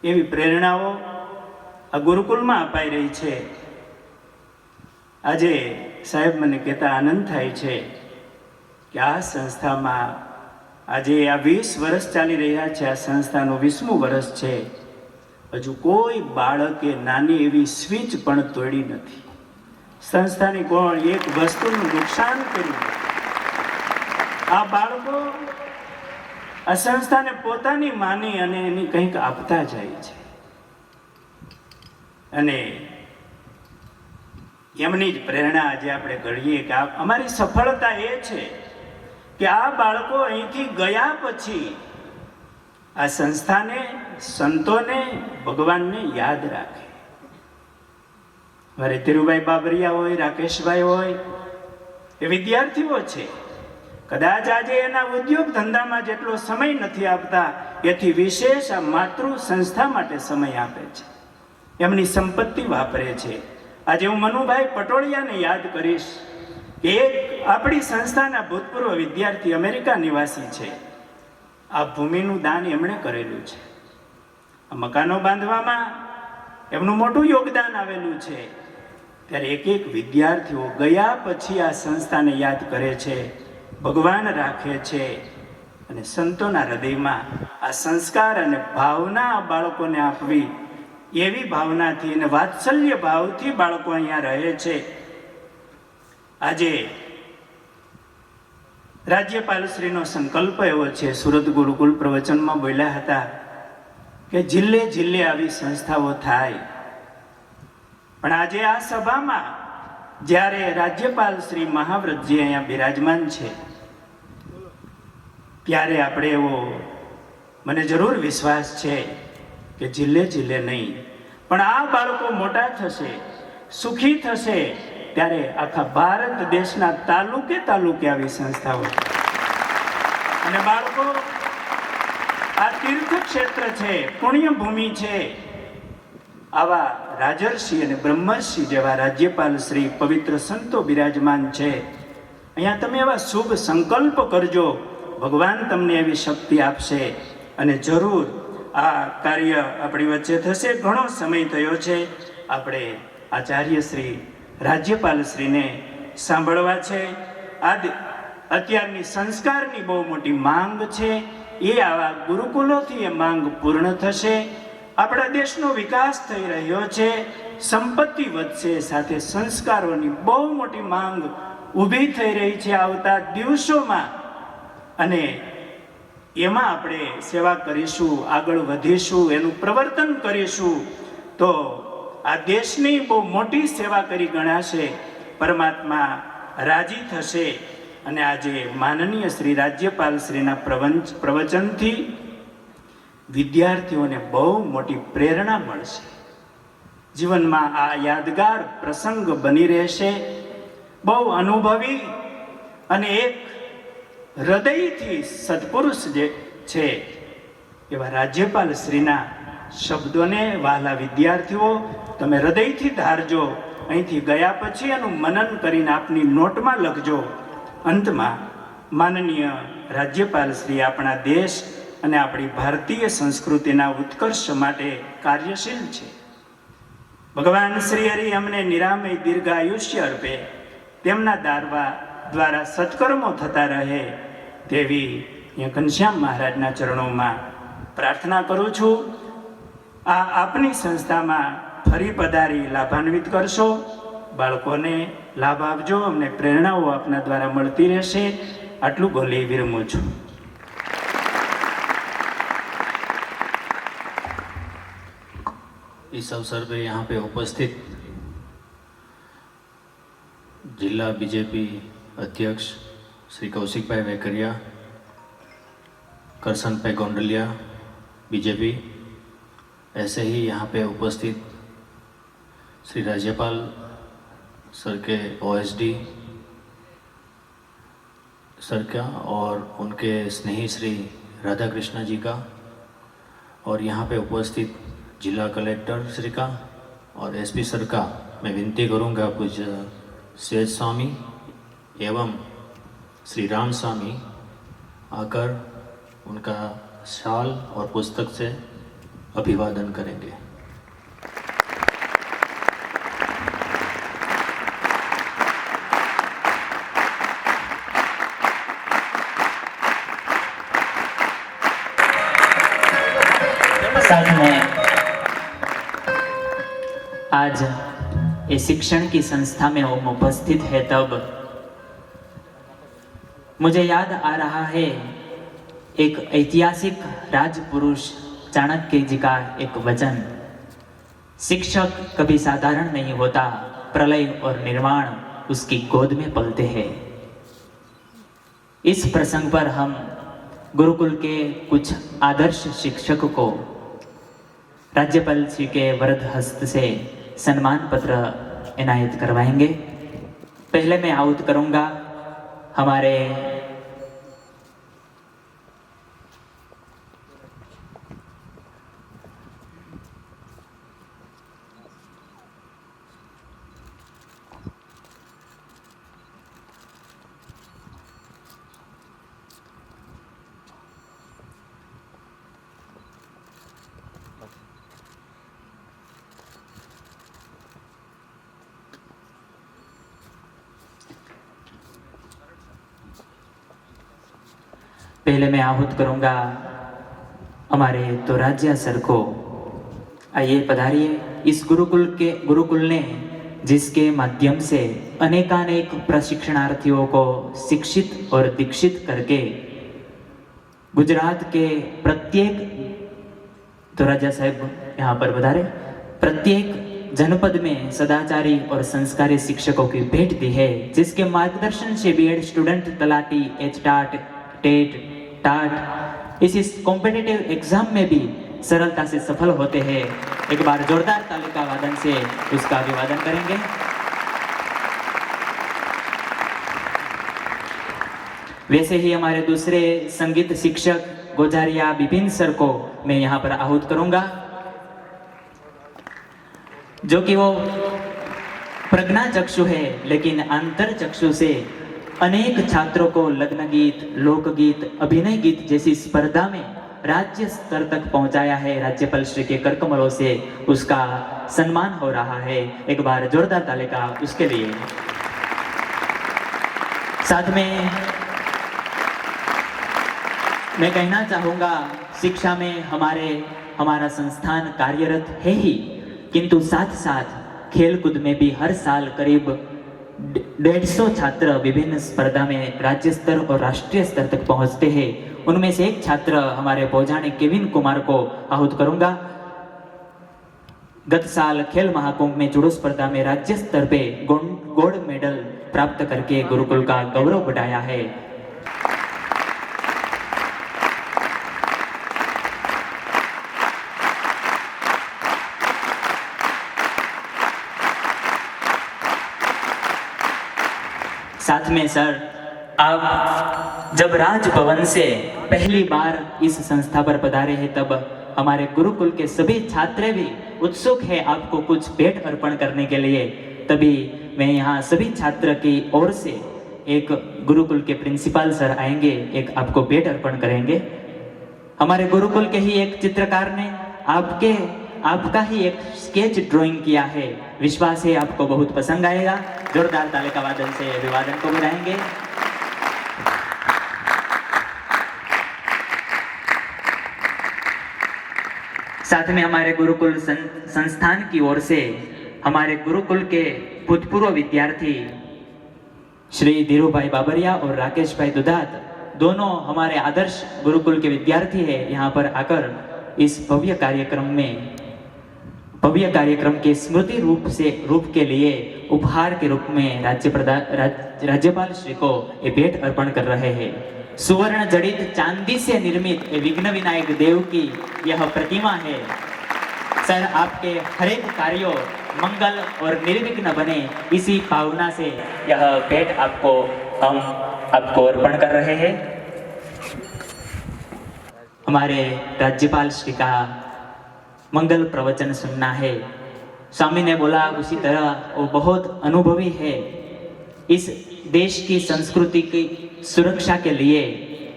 એવી પ્રેરણાઓ આ ગુરુકુલમાં અપાઈ રહી છે. આજે સાહેબ મને કહેતા આનંદ થાય છે કે આ સંસ્થામાં આજે આ 20 વર્ષ ચાલી રહ્યા છે. આ સંસ્થાનું 20મું વર્ષ છે. હજુ કોઈ બાળકે નાની એવી સ્વિચ પણ તોડી નથી. સંસ્થાની કોણ એક વસ્તુનું નુકસાન કર્યું. આ બાળકો આ સંસ્થાને પોતાની માની અને એની કંઈક આપતા જાય છે. અને એમની જ પ્રેરણા આજે આપણે ઘડીએ કે અમારી સફળતા એ છે કે આ બાળકો અહીંથી ગયા પછી આ સંસ્થાને, સંતોને, ભગવાનને યાદ રાખે. મારે ધીરુભાઈ બાબરિયા હોય, રાકેશભાઈ હોય, એ વિદ્યાર્થીઓ છે. કદાચ આજે એના ઉદ્યોગ ધંધામાં જેટલો સમય નથી આપતા એથી વિશેષ આ માતૃ સંસ્થા માટે સમય આપે છે. એમની સંપત્તિ વાપરે છે. આજે હું મનુભાઈ પટોળિયાને યાદ કરીશ કે એક આપણી સંસ્થાના ભૂતપૂર્વ વિદ્યાર્થી અમેરિકા નિવાસી છે. આ ભૂમિનું દાન એમણે કરેલું છે. આ મકાનો બાંધવામાં એમનું મોટું યોગદાન આવેલું છે. ત્યારે એક વિદ્યાર્થીઓ ગયા પછી આ સંસ્થાને યાદ કરે છે, ભગવાન રાખે છે. અને સંતોના હૃદયમાં આ સંસ્કાર અને ભાવના આ બાળકોને આપવી, એવી ભાવનાથી અને વાત્સલ્ય ભાવથી બાળકો અહીંયા રહે છે. આજે રાજ્યપાલશ્રીનો સંકલ્પ એવો છે, સુરત ગુરુકુલ પ્રવચનમાં બોલ્યા હતા કે જિલ્લે જિલ્લે આવી સંસ્થાઓ થાય, પણ આજે આ સભામાં જ્યારે રાજ્યપાલ શ્રી મહાવ્રતજી અહીંયા બિરાજમાન છે, ત્યારે આપણે એવો મને જરૂર વિશ્વાસ છે કે જિલ્લે જિલ્લે નહીં, પણ આ બાળકો મોટા થશે, સુખી થશે, ત્યારે આખા ભારત દેશના તાલુકે તાલુકે આવી સંસ્થાઓ, અને બાળકો આ તીર્થ ક્ષેત્ર છે, પુણ્યભૂમિ છે, આવા રાજર્ષિ અને બ્રહ્મર્ષિ જેવા રાજ્યપાલ શ્રી પવિત્ર સંતો બિરાજમાન છે. અહીંયા તમે એવા શુભ સંકલ્પ કરજો, ભગવાન તમને એવી શક્તિ આપશે, અને જરૂર આ કાર્ય આપણી વચ્ચે થશે. ઘણો સમય થયો છે, આપણે આચાર્ય શ્રી રાજ્યપાલ શ્રીને સાંભળવા છે. અત્યારની સંસ્કારની બહુ મોટી માંગ છે, એ આવા ગુરુકુલોથી એ માંગ પૂર્ણ થશે. આપણા દેશનો વિકાસ થઈ રહ્યો છે, સંપત્તિ વધશે, સાથે સંસ્કારોની બહુ મોટી માંગ ઊભી થઈ રહી છે આવતા દિવસોમાં, અને એમાં આપણે સેવા કરીશું, આગળ વધીશું, એનું પ્રવર્તન કરીશું તો આ દેશની બહુ મોટી સેવા કરી ગણાશે, પરમાત્મા રાજી થશે. અને આજે માનનીય શ્રી રાજ્યપાલ શ્રીના પ્રવચનથી વિદ્યાર્થીઓને બહુ મોટી પ્રેરણા મળશે. જીવનમાં આ યાદગાર પ્રસંગ બની રહેશે. બહુ અનુભવી અને એક હૃદયથી સત્પુરુષ જે છે એવા રાજ્યપાલ શ્રીના શબ્દોને વહાલા વિદ્યાર્થીઓ તમે હૃદયથી ધારજો. અહીંથી ગયા પછી એનું મનન કરીને આપની નોટમાં લખજો. અંતમાં માનનીય રાજ્યપાલ શ્રી આપણા દેશ અને આપણી ભારતીય સંસ્કૃતિના ઉત્કર્ષ માટે કાર્યશીલ છે. ભગવાન શ્રી હરિ અમને નિરામય દીર્ઘાયુષ્ય અર્પે, તેમના દ્વારા સત્કર્મો થતા રહે તેવી ઘનશ્યામ મહારાજના ચરણોમાં પ્રાર્થના કરું છું. આ આપની સંસ્થામાં ફરી પધારી લાભાન્વિત કરશો, બાળકોને લાભ આપજો, અમને પ્રેરણાઓ આપના દ્વારા મળતી રહેશે. આટલું બોલી વિરમું છું. इस अवसर पे यहाँ पे उपस्थित जिला बीजेपी अध्यक्ष श्री कौशिक भाई वेकरिया, करसन भाई गोंडलिया बीजेपी, ऐसे ही यहाँ पे उपस्थित श्री राज्यपाल सर के ओएसडी सर का और उनके स्नेही श्री राधा कृष्ण जी का, और यहाँ पे उपस्थित जिला कलेक्टर श्री का और एसपी सर का मैं विनती करूँगा पूज्य श्वेत स्वामी एवं श्री राम स्वामी आकर उनका शाल और पुस्तक से अभिवादन करेंगे. साथ में आज ये शिक्षण की संस्था में हम उपस्थित है, तब मुझे याद आ रहा है एक ऐतिहासिक राजपुरुष चाणक्य जी का एक वचन, शिक्षक कभी साधारण नहीं होता, प्रलय और निर्माण उसकी गोद में पलते हैं। इस प्रसंग पर हम गुरुकुल के कुछ आदर्श शिक्षक को राज्यपाल जी के वरद हस्त से सम्मान पत्र इनायत करवाएंगे। पहले मैं आहुत करूंगा हमारे पहले मैं आहुत करूंगा हमारे तो राज्य सर को। आइए पधारिए। इस गुरुकुल ने जिसके माध्यम से अनेकानेक प्रशिक्षणार्थियों को शिक्षित और दीक्षित करके गुजरात के प्रत्येक तो राजा साहब यहाँ पर बता रहे, प्रत्येक जनपद में सदाचारी और संस्कारी शिक्षकों की भेंट दी है, जिसके मार्गदर्शन से बीएड स्टूडेंट तलाटी, एचटाट, टेट, टाट इस कॉम्पिटिटिव एग्जाम में भी सरलता से सफल होते हैं। एक बार जोरदार तालिका वादन से उसका अभिवादन करेंगे। वैसे ही हमारे दूसरे संगीत शिक्षक गोजारिया विपिन सर को मैं यहाँ पर आहूत करूंगा, जो कि वो प्रज्ञा चक्षु है, लेकिन अंतर चक्षु से अनेक छात्रों को लग्न गीत, लोकगीत, अभिनय गीत जैसी स्पर्धा में राज्य स्तर तक पहुंचाया है। राज्यपाल श्री के कर कमलों से उसका सम्मान हो रहा है। एक बार जोरदार तालिका उसके लिए। साथ में मैं कहना चाहूंगा, शिक्षा में हमारा संस्थान कार्यरत है ही, किंतु साथ साथ खेलकूद में भी हर साल करीब 150 छात्र विभिन्न स्पर्धा में राज्य स्तर और राष्ट्रीय स्तर तक पहुंचते हैं। उनमें से एक छात्र हमारे पौजाणी केविन कुमार को आहूत करूंगा। गत साल खेल महाकुंभ में जुडो स्पर्धा में राज्य स्तर पे गोल्ड मेडल प्राप्त करके गुरुकुल का गौरव बढ़ाया है। साथ में सर, आप जब राजभवन से पहली बार इस संस्था पर पधारे हैं, तब हमारे गुरुकुल के सभी छात्र भी उत्सुक है आपको कुछ भेंट अर्पण करने के लिए। तभी मैं यहाँ सभी छात्र की ओर से एक गुरुकुल के प्रिंसिपल सर आएंगे, एक आपको भेंट अर्पण करेंगे। हमारे गुरुकुल के ही एक चित्रकार ने आपका ही एक स्केच ड्राइंग किया है। विश्वास है आपको बहुत पसंद आएगा। जोरदार तालिका वादन से अभिवादन को बढ़ाएंगे। साथ में हमारे गुरुकुल संस्थान की ओर से हमारे गुरुकुल के भूतपूर्व विद्यार्थी श्री धीरूभाई बाबरिया और राकेश भाई दुधात, दोनों हमारे आदर्श गुरुकुल के विद्यार्थी हैं। यहाँ पर आकर इस भव्य कार्यक्रम के स्मृति रूप के लिए उपहार के रूप में राज्यपाल श्री को ये भेंट अर्पण कर रहे हैं। सुवर्ण जड़ित चांदी से निर्मित विघ्न विनायक देव की यह प्रतिमा है। सर, आपके हरेक कार्यों मंगल और निर्विघ्न बने, इसी भावना से यह भेंट हम आपको अर्पण कर रहे हैं। हमारे राज्यपाल श्री का मंगल प्रवचन सुनना है। स्वामी ने बोला उसी तरह वो बहुत अनुभवी है। इस देश की संस्कृति की सुरक्षा के लिए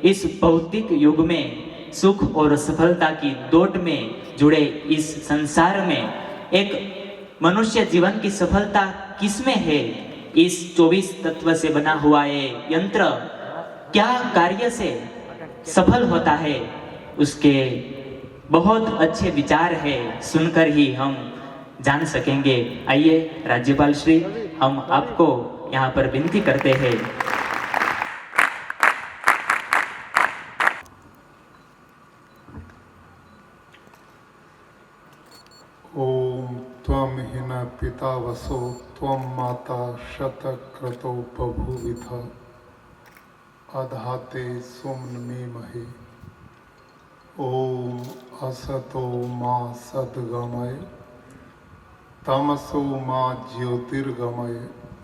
इस भौतिक युग में सुख और सफलता की दौड़ में जुड़े इस संसार में एक मनुष्य जीवन की सफलता किसमें है? इस 24 तत्व से बना हुआ ये यंत्र क्या कार्य से सफल होता है, उसके बहुत अच्छे विचार है, सुनकर ही हम जान सकेंगे। आइए राज्यपाल श्री, हम आपको यहाँ पर विनती करते हैं। ओम त्वं हिन पिता वसो त्वं माता शतक्रतो बभूविथ अधाते सुम्नमीमहे। ओम असतो मा सद्गमय तमसो मा ज्योतिर्गमय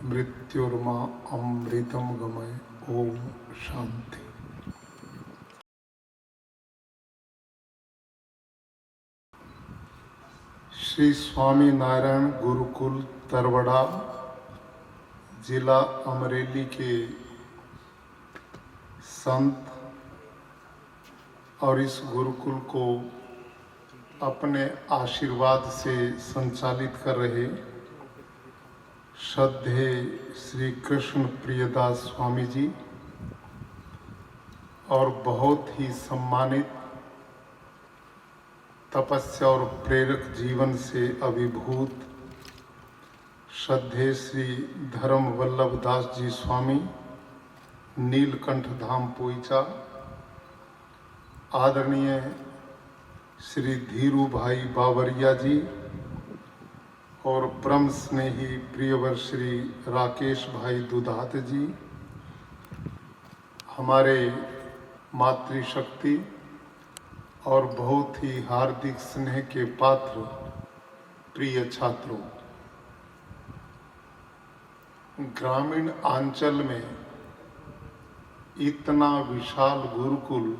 मृत्युर्मा अमृतम गमय। ओम शांति। श्री स्वामी नारायण गुरुकुल तरवड़ा, जिला अमरेली के संत और इस गुरुकुल को अपने आशीर्वाद से संचालित कर रहे श्रद्धेय श्री कृष्ण प्रियदास स्वामी जी और बहुत ही सम्मानित तपस्या और प्रेरक जीवन से अभिभूत श्रद्धेय श्री धर्म वल्लभ दास जी स्वामी नीलकंठ धाम पोईचा, आदरणीय श्री धीरू भाई बावरिया जी और परम स्नेही प्रियवर श्री राकेश भाई दुधात जी, हमारे मातृशक्ति और बहुत ही हार्दिक स्नेह के पात्र प्रिय छात्रों, ग्रामीण अंचल में इतना विशाल गुरुकुल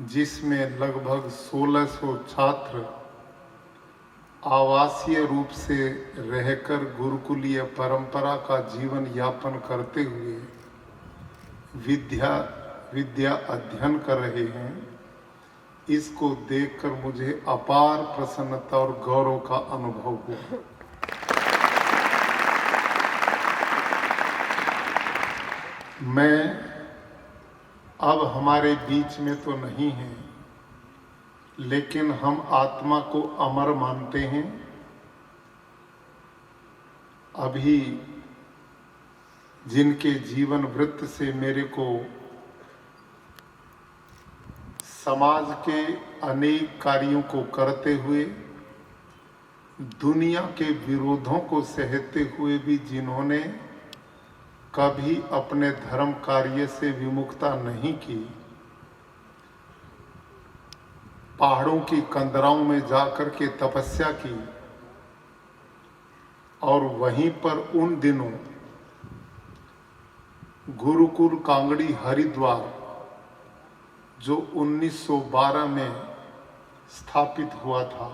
जिसमें लगभग 1600 छात्र आवासीय रूप से रहकर गुरुकुलीय परंपरा का जीवन यापन करते हुए विद्या अध्ययन कर रहे हैं, इसको देखकर मुझे अपार प्रसन्नता और गौरव का अनुभव हुआ। मैं अब हमारे बीच में तो नहीं है, लेकिन हम आत्मा को अमर मानते हैं। अभी जिनके जीवन वृत्त से मेरे को समाज के अनेक कार्यों को करते हुए, दुनिया के विरोधों को सहते हुए भी जिन्होंने कभी अपने धर्म कार्य से विमुखता नहीं की, पहाड़ों की कंदराओं में जाकर के तपस्या की और वहीं पर उन दिनों गुरुकुल कांगड़ी हरिद्वार जो 1912 में स्थापित हुआ था,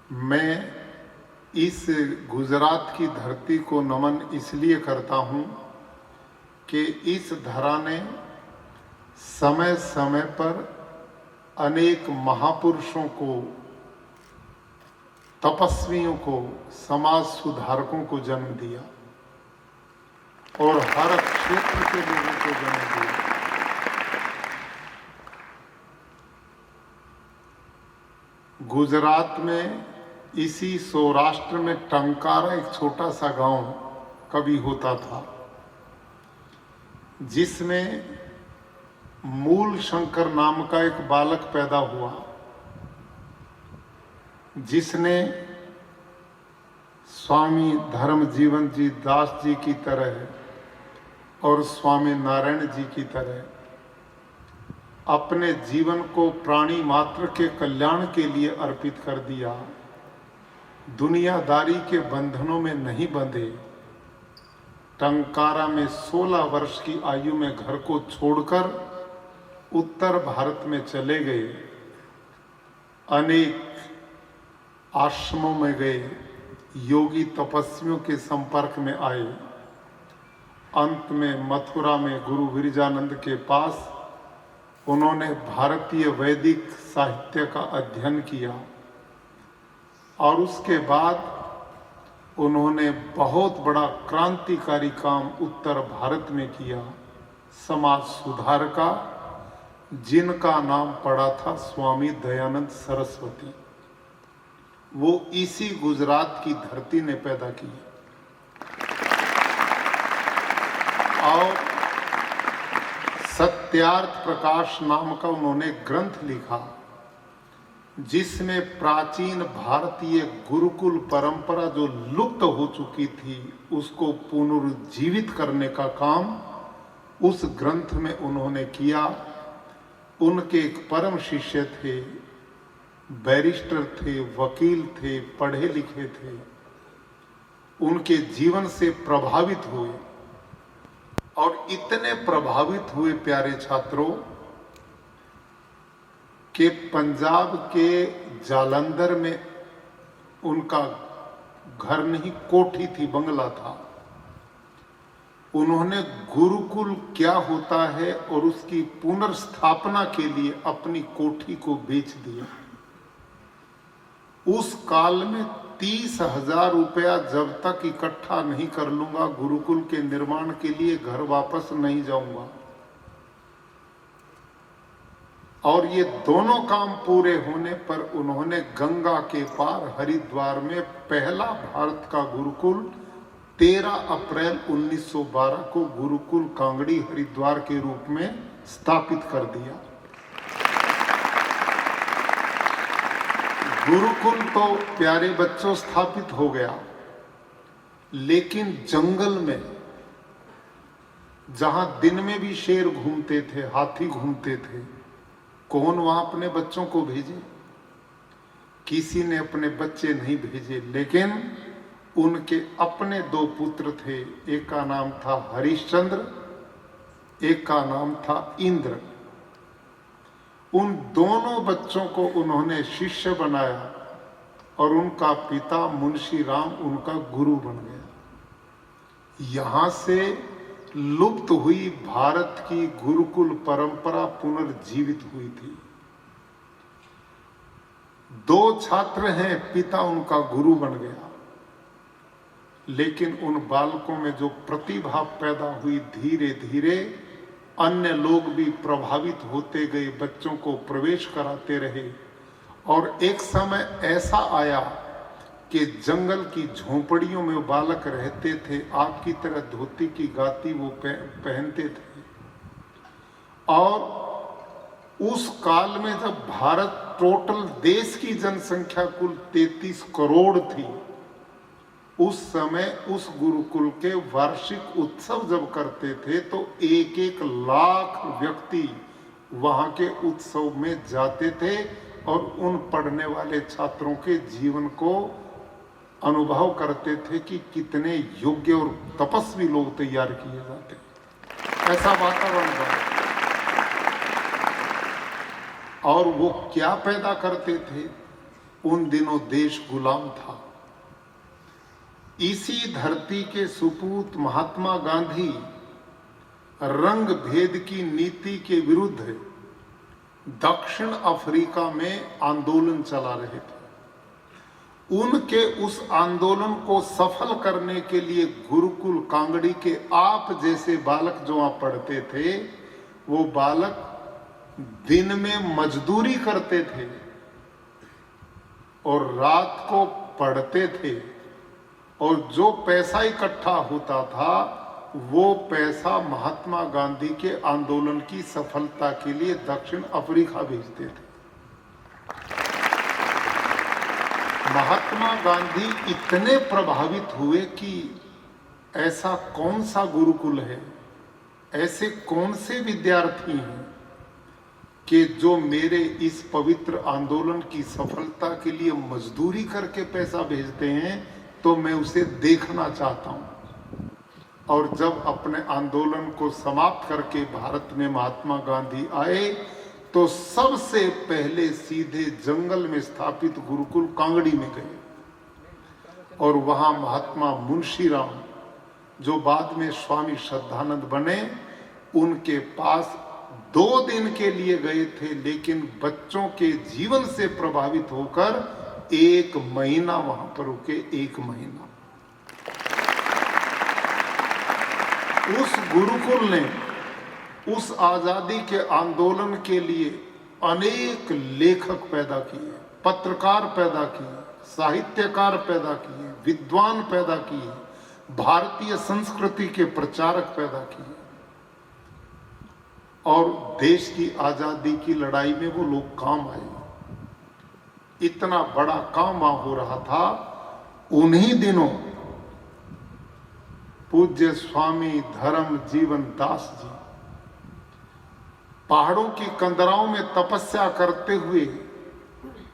मैं इस गुजरात की धरती को नमन इसलिए करता हूं कि इस धरा ने समय समय पर अनेक महापुरुषों को, तपस्वियों को, समाज सुधारकों को जन्म दिया और हर क्षेत्र के लोगों को जन्म दिया। गुजरात में इसी सौराष्ट्र में टंकारा एक छोटा सा गांव कभी होता था, जिसमें मूल शंकर नाम का एक बालक पैदा हुआ, जिसने स्वामी धर्म जीवन जी दास जी की तरह और स्वामी नारायण जी की तरह अपने जीवन को प्राणी मात्र के कल्याण के लिए अर्पित कर दिया। दुनियादारी के बंधनों में नहीं बंधे, टंकारा में 16 वर्ष की आयु में घर को छोड़कर उत्तर भारत में चले गए, अनेक आश्रमों में गए, योगी तपस्वियों के संपर्क में आए। अंत में मथुरा में गुरु विरजानंद के पास उन्होंने भारतीय वैदिक साहित्य का अध्ययन किया और उसके बाद उन्होंने बहुत बड़ा क्रांतिकारी काम उत्तर भारत में किया, समाज सुधार का, जिनका नाम पड़ा था स्वामी दयानंद सरस्वती। वो इसी गुजरात की धरती ने पैदा की और सत्यार्थ प्रकाश नाम का उन्होंने ग्रंथ लिखा, जिसमें प्राचीन भारतीय गुरुकुल परंपरा जो लुप्त हो चुकी थी उसको पुनरुज्जीवित करने का काम उस ग्रंथ में उन्होंने किया। उनके एक परम शिष्य थे, बैरिस्टर थे, वकील थे, पढ़े लिखे थे, उनके जीवन से प्रभावित हुए और इतने प्रभावित हुए प्यारे छात्रों कि पंजाब के जालंधर में उनका घर नहीं, कोठी थी, बंगला था। उन्होंने गुरुकुल क्या होता है और उसकी पुनर्स्थापना के लिए अपनी कोठी को बेच दिया। उस काल में 30,000 रुपया जब तक इकट्ठा नहीं कर लूंगा गुरुकुल के निर्माण के लिए घर वापस नहीं जाऊंगा। और ये दोनों काम पूरे होने पर उन्होंने गंगा के पार हरिद्वार में पहला भारत का गुरुकुल 13 अप्रैल 1912 को गुरुकुल कांगड़ी हरिद्वार के रूप में स्थापित कर दिया। गुरुकुल तो प्यारे बच्चों स्थापित हो गया, लेकिन जंगल में जहां दिन में भी शेर घूमते थे, हाथी घूमते थे, कौन वहां अपने बच्चों को भेजे? किसी ने अपने बच्चे नहीं भेजे, लेकिन उनके अपने 2 पुत्र थे। एक का नाम था हरिश्चंद्र, एक का नाम था इंद्र। उन दोनों बच्चों को उन्होंने शिष्य बनाया और उनका पिता मुंशी राम उनका गुरु बन गया। यहां से लुप्त हुई भारत की गुरुकुल परंपरा पुनर्जीवित हुई थी। 2 छात्र हैं, पिता उनका गुरु बन गया, लेकिन उन बालकों में जो प्रतिभा पैदा हुई, धीरे धीरे अन्य लोग भी प्रभावित होते गए, बच्चों को प्रवेश कराते रहे। और एक समय ऐसा आया कि जंगल की झोंपड़ियों में वो बालक रहते थे, आपकी तरह धोती की गाती वो पहनते थे। और उस काल में जब भारत टोटल देश की जनसंख्या कुल 33 करोड़ थी, उस समय उस गुरुकुल के वार्षिक उत्सव जब करते थे तो 1-1 लाख व्यक्ति वहां के उत्सव में जाते थे और उन पढ़ने वाले छात्रों के जीवन को अनुभव करते थे कि कितने योग्य और तपस्वी लोग तैयार किए जाते। ऐसा वातावरण बना। और वो क्या पैदा करते थे? उन दिनों देश गुलाम था। इसी धरती के सुपूत महात्मा गांधी रंग भेद की नीति के विरुद्ध दक्षिण अफ्रीका में आंदोलन चला रहे थे। उनके उस आंदोलन को सफल करने के लिए गुरुकुल कांगड़ी के आप जैसे बालक जो वहां पढ़ते थे, वो बालक दिन में मजदूरी करते थे और रात को पढ़ते थे। और जो पैसा इकट्ठा होता था, वो पैसा महात्मा गांधी के आंदोलन की सफलता के लिए दक्षिण अफ्रीका भेजते थे। महात्मा गांधी इतने प्रभावित हुए कि ऐसा कौन सा गुरुकुल है, ऐसे कौन से विद्यार्थी हैं कि जो मेरे इस पवित्र आंदोलन की सफलता के लिए मजदूरी करके पैसा भेजते हैं, तो मैं उसे देखना चाहता हूं। और जब अपने आंदोलन को समाप्त करके भारत में महात्मा गांधी आए, तो सबसे पहले सीधे जंगल में स्थापित गुरुकुल कांगड़ी में गए और वहां महात्मा मुंशी राम, जो बाद में स्वामी श्रद्धानंद बने, उनके पास 2 दिन के लिए गए थे, लेकिन बच्चों के जीवन से प्रभावित होकर 1 महीना वहां पर रुके। 1 महीना उस गुरुकुल ने उस आजादी के आंदोलन के लिए अनेक लेखक पैदा किए, पत्रकार पैदा किए, साहित्यकार पैदा किए, विद्वान पैदा किए, भारतीय संस्कृति के प्रचारक पैदा किए। और देश की आजादी की लड़ाई में वो लोग काम आए। इतना बड़ा काम वहां हो रहा था। उन्हीं दिनों पूज्य स्वामी धर्म जीवन दास जी पहाड़ों की कंदराओं में तपस्या करते हुए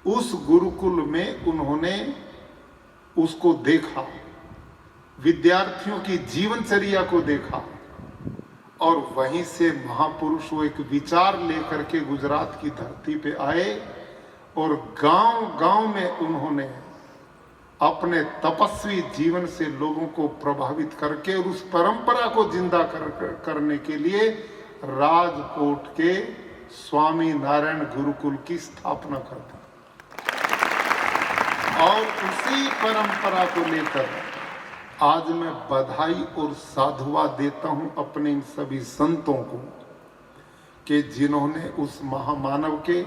उस गुरुकुल में उन्होंने उसको देखा, विद्यार्थियों की जीवनचर्या को देखा। और वहीं से महापुरुष वो एक विचार लेकर के गुजरात की धरती पे आए और गांव-गांव में उन्होंने अपने तपस्वी जीवन से लोगों को प्रभावित करके और उस परंपरा को जिंदा करने के लिए राजकोट के स्वामी नारायण गुरुकुल की स्थापना कर दी। और उसी परंपरा को लेकर आज मैं बधाई और साधुवाद देता हूं अपने इन सभी संतों को कि जिन्होंने उस महामानव के,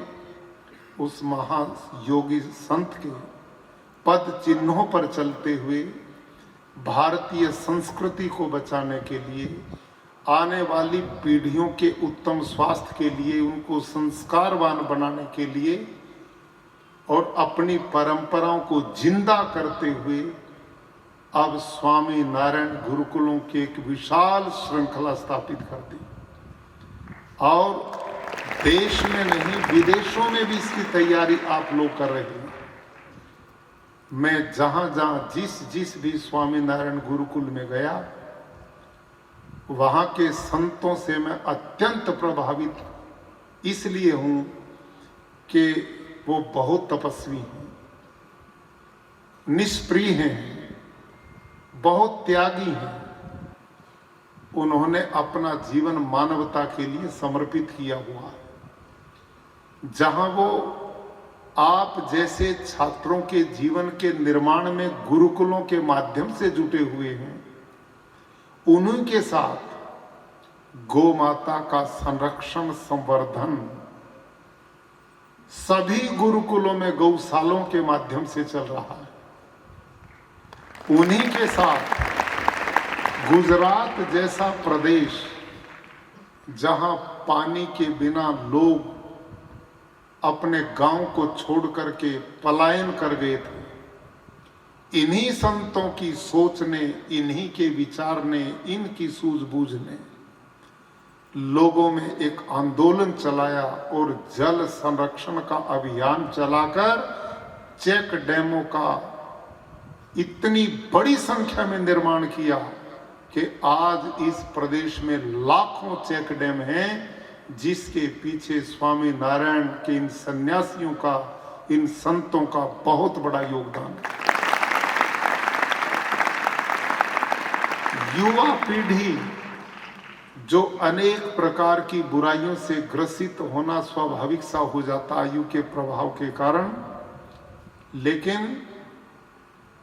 उस महायोगी संत के पद चिन्हों पर चलते हुए भारतीय संस्कृति को बचाने के लिए, आने वाली पीढ़ियों के उत्तम स्वास्थ्य के लिए, उनको संस्कारवान बनाने के लिए और अपनी परंपराओं को जिंदा करते हुए अब स्वामी नारायण गुरुकुलों की एक विशाल श्रृंखला स्थापित कर दी और देश में नहीं विदेशों में भी इसकी तैयारी आप लोग कर रहे हैं। मैं जहां जहां जिस भी स्वामी नारायण गुरुकुल में गया वहां के संतों से मैं अत्यंत प्रभावित इसलिए हूं कि वो बहुत तपस्वी हैं, निष्प्रिय हैं, बहुत त्यागी हैं। उन्होंने अपना जीवन मानवता के लिए समर्पित किया हुआ है। जहां वो आप जैसे छात्रों के जीवन के निर्माण में गुरुकुलों के माध्यम से जुटे हुए हैं, उन्हीं के साथ गौ माता का संरक्षण संवर्धन सभी गुरुकुलों में गौशालों के माध्यम से चल रहा है। उन्हीं के साथ गुजरात जैसा प्रदेश जहां पानी के बिना लोग अपने गांव को छोड़ करके पलायन कर गए थे, इन्हीं संतों की सोच ने, इन्हीं के विचार ने, इनकी सूझबूझ ने लोगों में एक आंदोलन चलाया और जल संरक्षण का अभियान चलाकर चेक डैमों का इतनी बड़ी संख्या में निर्माण किया कि आज इस प्रदेश में लाखों चेक डैम हैं, जिसके पीछे स्वामी नारायण के इन सन्यासियों का, इन संतों का बहुत बड़ा योगदान है। युवा पीढ़ी जो अनेक प्रकार की बुराइयों से ग्रसित होना स्वाभाविक सा हो जाता आयु के प्रभाव के कारण, लेकिन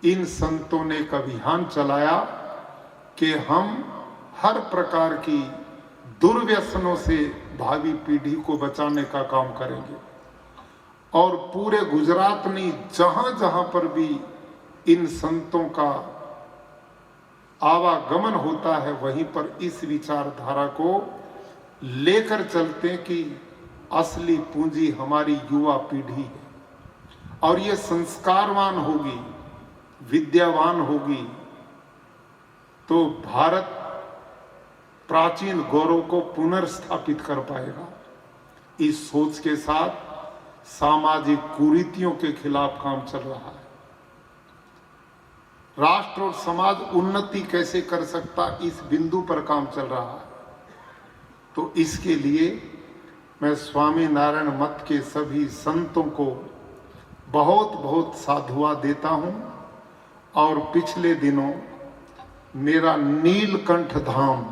इन संतों ने एक अभियान चलाया कि हम हर प्रकार की दुर्व्यसनों से भावी पीढ़ी को बचाने का काम करेंगे। और पूरे गुजरात में जहां जहां पर भी इन संतों का आवागमन होता है, वहीं पर इस विचारधारा को लेकर चलते हैं कि असली पूंजी हमारी युवा पीढ़ी है और ये संस्कारवान होगी, विद्यावान होगी तो भारत प्राचीन गौरव को पुनर्स्थापित कर पाएगा। इस सोच के साथ सामाजिक कुरीतियों के खिलाफ काम चल रहा है। राष्ट्र और समाज उन्नति कैसे कर सकता, इस बिंदु पर काम चल रहा है। तो इसके लिए मैं स्वामी नारायण मत के सभी संतों को बहुत बहुत साधुवाद देता हूं। और पिछले दिनों मेरा नीलकंठ धाम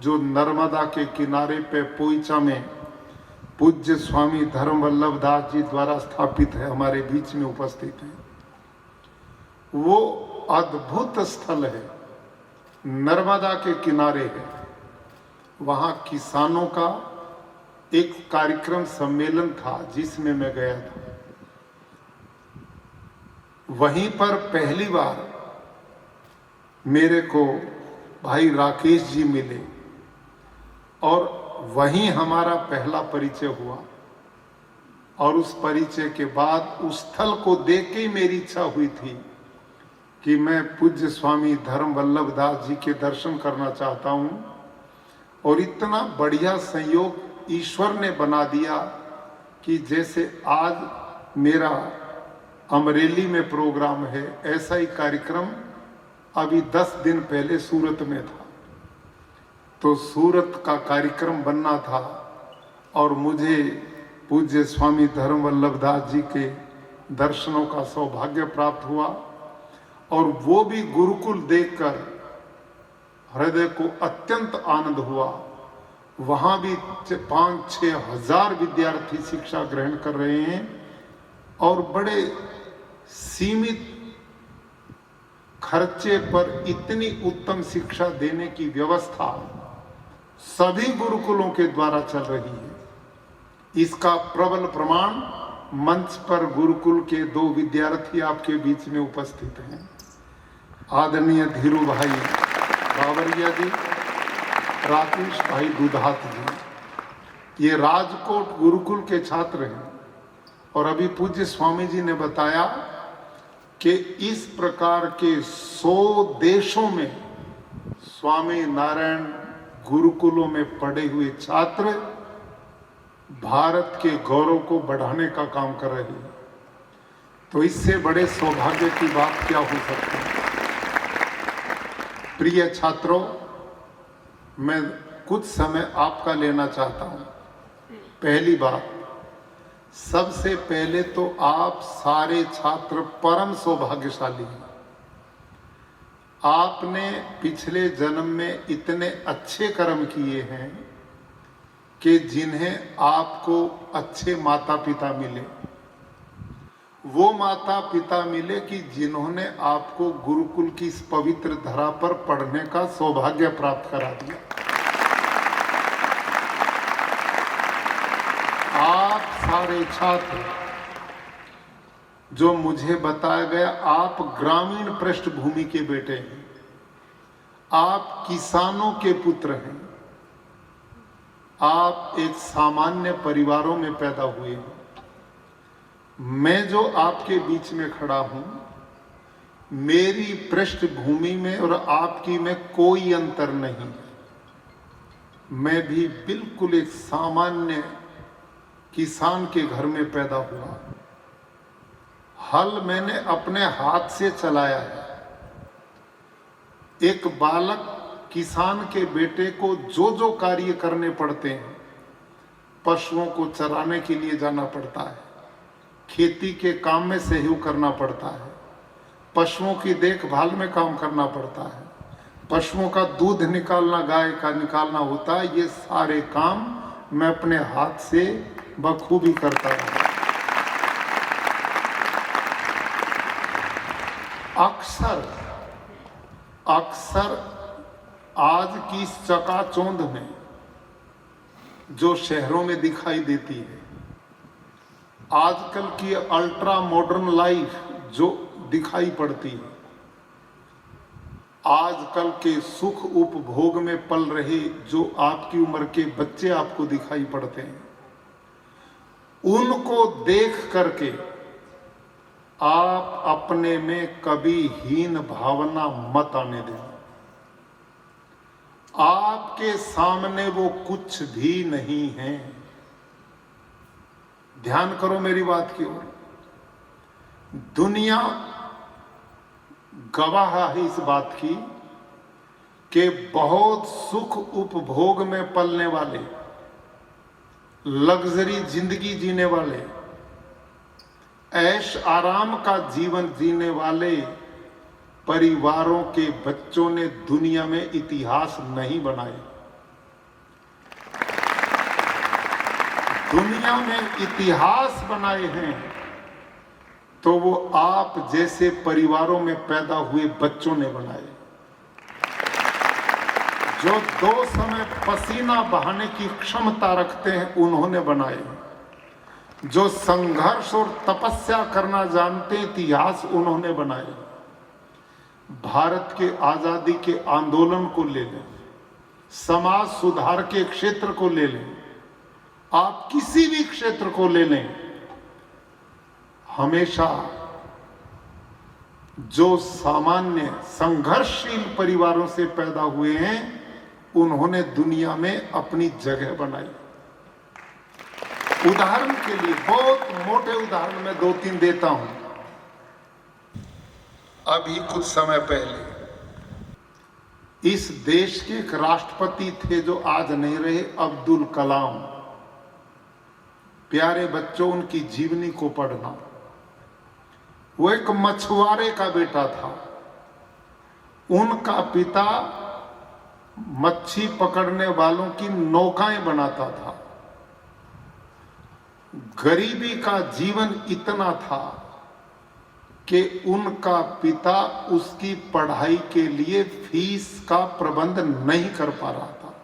जो नर्मदा के किनारे पे पोइचा में पूज्य स्वामी धर्म वल्लभ दास जी द्वारा स्थापित है, हमारे बीच में उपस्थित है, वो अद्भुत स्थल है, नर्मदा के किनारे है। वहां किसानों का एक कार्यक्रम सम्मेलन था जिसमें मैं गया था। वहीं पर पहली बार मेरे को भाई राकेश जी मिले और वहीं हमारा पहला परिचय हुआ। और उस परिचय के बाद उस स्थल को देख के मेरी इच्छा हुई थी कि मैं पूज्य स्वामी धर्म वल्लभ दास जी के दर्शन करना चाहता हूं। और इतना बढ़िया संयोग ईश्वर ने बना दिया कि जैसे आज मेरा अमरेली में प्रोग्राम है, ऐसा ही कार्यक्रम अभी 10 दिन पहले सूरत में था। तो सूरत का कार्यक्रम बनना था और मुझे पूज्य स्वामी धर्म वल्लभ दास जी के दर्शनों का सौभाग्य प्राप्त हुआ। और वो भी गुरुकुल देखकर हृदय को अत्यंत आनंद हुआ। वहां भी 5-6 हजार विद्यार्थी शिक्षा ग्रहण कर रहे हैं और बड़े सीमित खर्चे पर इतनी उत्तम शिक्षा देने की व्यवस्था सभी गुरुकुलों के द्वारा चल रही है। इसका प्रबल प्रमाण मंच पर गुरुकुल के 2 विद्यार्थी आपके बीच में उपस्थित हैं, आदरणीय धीरू भाई बावरिया जी, राकेश भाई दुधात जी। ये राजकोट गुरुकुल के छात्र हैं और अभी पूज्य स्वामी जी ने बताया कि इस प्रकार के 100 देशों में स्वामी नारायण गुरुकुलों में पढ़े हुए छात्र भारत के गौरव को बढ़ाने का काम कर रहे हैं। तो इससे बड़े सौभाग्य की बात क्या हो सकती है। प्रिय छात्रों, मैं कुछ समय आपका लेना चाहता हूं। पहली बात, सबसे पहले तो आप सारे छात्र परम सौभाग्यशाली हैं। आपने पिछले जन्म में इतने अच्छे कर्म किए हैं कि जिन्हें आपको अच्छे माता पिता मिले, वो माता पिता मिले कि जिन्होंने आपको गुरुकुल की इस पवित्र धरा पर पढ़ने का सौभाग्य प्राप्त करा दिया। आप सारे छात्र, जो मुझे बताया गया, आप ग्रामीण पृष्ठभूमि के बेटे हैं, आप किसानों के पुत्र हैं, आप एक सामान्य परिवारों में पैदा हुए हैं। मैं जो आपके बीच में खड़ा हूं, मेरी पृष्ठभूमि में और आपकी में कोई अंतर नहीं। मैं भी बिल्कुल एक सामान्य किसान के घर में पैदा हुआ। हल मैंने अपने हाथ से चलाया है। एक बालक किसान के बेटे को जो जो कार्य करने पड़ते हैं, पशुओं को चराने के लिए जाना पड़ता है, खेती के काम में सहयोग करना पड़ता है, पशुओं की देखभाल में काम करना पड़ता है, पशुओं का दूध निकालना, गाय का निकालना होता है। ये सारे काम मैं अपने हाथ से बखूबी करता रहा। अक्सर आज की इस चकाचौंध में जो शहरों में दिखाई देती है, आजकल की अल्ट्रा मॉडर्न लाइफ जो दिखाई पड़ती है, आजकल के सुख उपभोग में पल रहे जो आपकी उम्र के बच्चे आपको दिखाई पड़ते हैं, उनको देख करके आप अपने में कभी हीन भावना मत आने दें। आपके सामने वो कुछ भी नहीं है। ध्यान करो मेरी बात की ओर। दुनिया गवाह है इस बात की कि बहुत सुख उपभोग में पलने वाले, लग्जरी जिंदगी जीने वाले, ऐश आराम का जीवन जीने वाले परिवारों के बच्चों ने दुनिया में इतिहास नहीं बनाए। दुनिया में इतिहास बनाए हैं तो वो आप जैसे परिवारों में पैदा हुए बच्चों ने बनाए, जो 2 समय पसीना बहाने की क्षमता रखते हैं, उन्होंने बनाए। जो संघर्ष और तपस्या करना जानते हैं, इतिहास उन्होंने बनाए। भारत के आजादी के आंदोलन को ले लें, समाज सुधार के क्षेत्र को ले लें, आप किसी भी क्षेत्र को ले लें, हमेशा जो सामान्य संघर्षशील परिवारों से पैदा हुए हैं, उन्होंने दुनिया में अपनी जगह बनाई। उदाहरण के लिए, बहुत मोटे उदाहरण मैं 2-3 देता हूं। अभी कुछ समय पहले इस देश के एक राष्ट्रपति थे जो आज नहीं रहे, अब्दुल कलाम। प्यारे बच्चों, उनकी जीवनी को पढ़ना। वो एक मछुआरे का बेटा था। उनका पिता मच्छी पकड़ने वालों की नौकाएं बनाता था। गरीबी का जीवन इतना था कि उनका पिता उसकी पढ़ाई के लिए फीस का प्रबंध नहीं कर पा रहा था।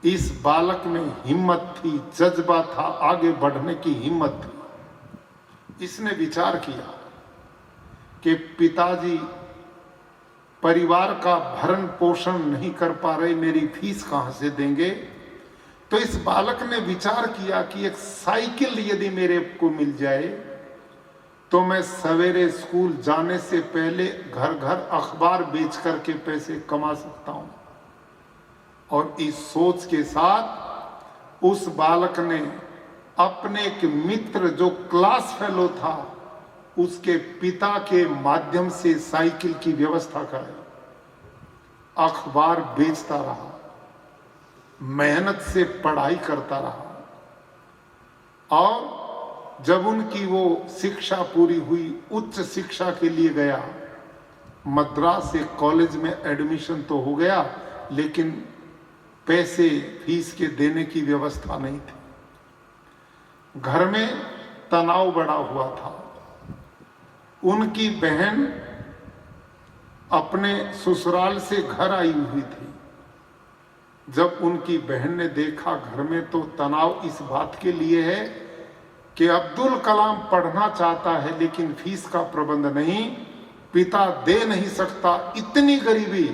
इस बालक में हिम्मत थी, जज्बा था, आगे बढ़ने की हिम्मत थी। इसने विचार किया कि पिताजी परिवार का भरण पोषण नहीं कर पा रहे, मेरी फीस कहां से देंगे। तो तो इस बालक ने विचार किया कि एक साइकिल यदि मेरे को मिल जाए तो मैं सवेरे स्कूल जाने से पहले घर घर अखबार बेच करके पैसे कमा सकता हूं। और इस सोच के साथ उस बालक ने अपने एक मित्र जो क्लास फेलो था उसके पिता के माध्यम से साइकिल की व्यवस्था कराई, अखबार बेचता रहा, मेहनत से पढ़ाई करता रहा। और जब उनकी वो शिक्षा पूरी हुई, उच्च शिक्षा के लिए गया, मद्रास से कॉलेज में एडमिशन तो हो गया, लेकिन पैसे फीस के देने की व्यवस्था नहीं थी। घर में तनाव बढ़ा हुआ था। उनकी बहन अपने ससुराल से घर आई हुई थी। जब उनकी बहन ने देखा घर में तो तनाव इस बात के लिए है कि अब्दुल कलाम पढ़ना चाहता है लेकिन फीस का प्रबंध नहीं, पिता दे नहीं सकता, इतनी गरीबी,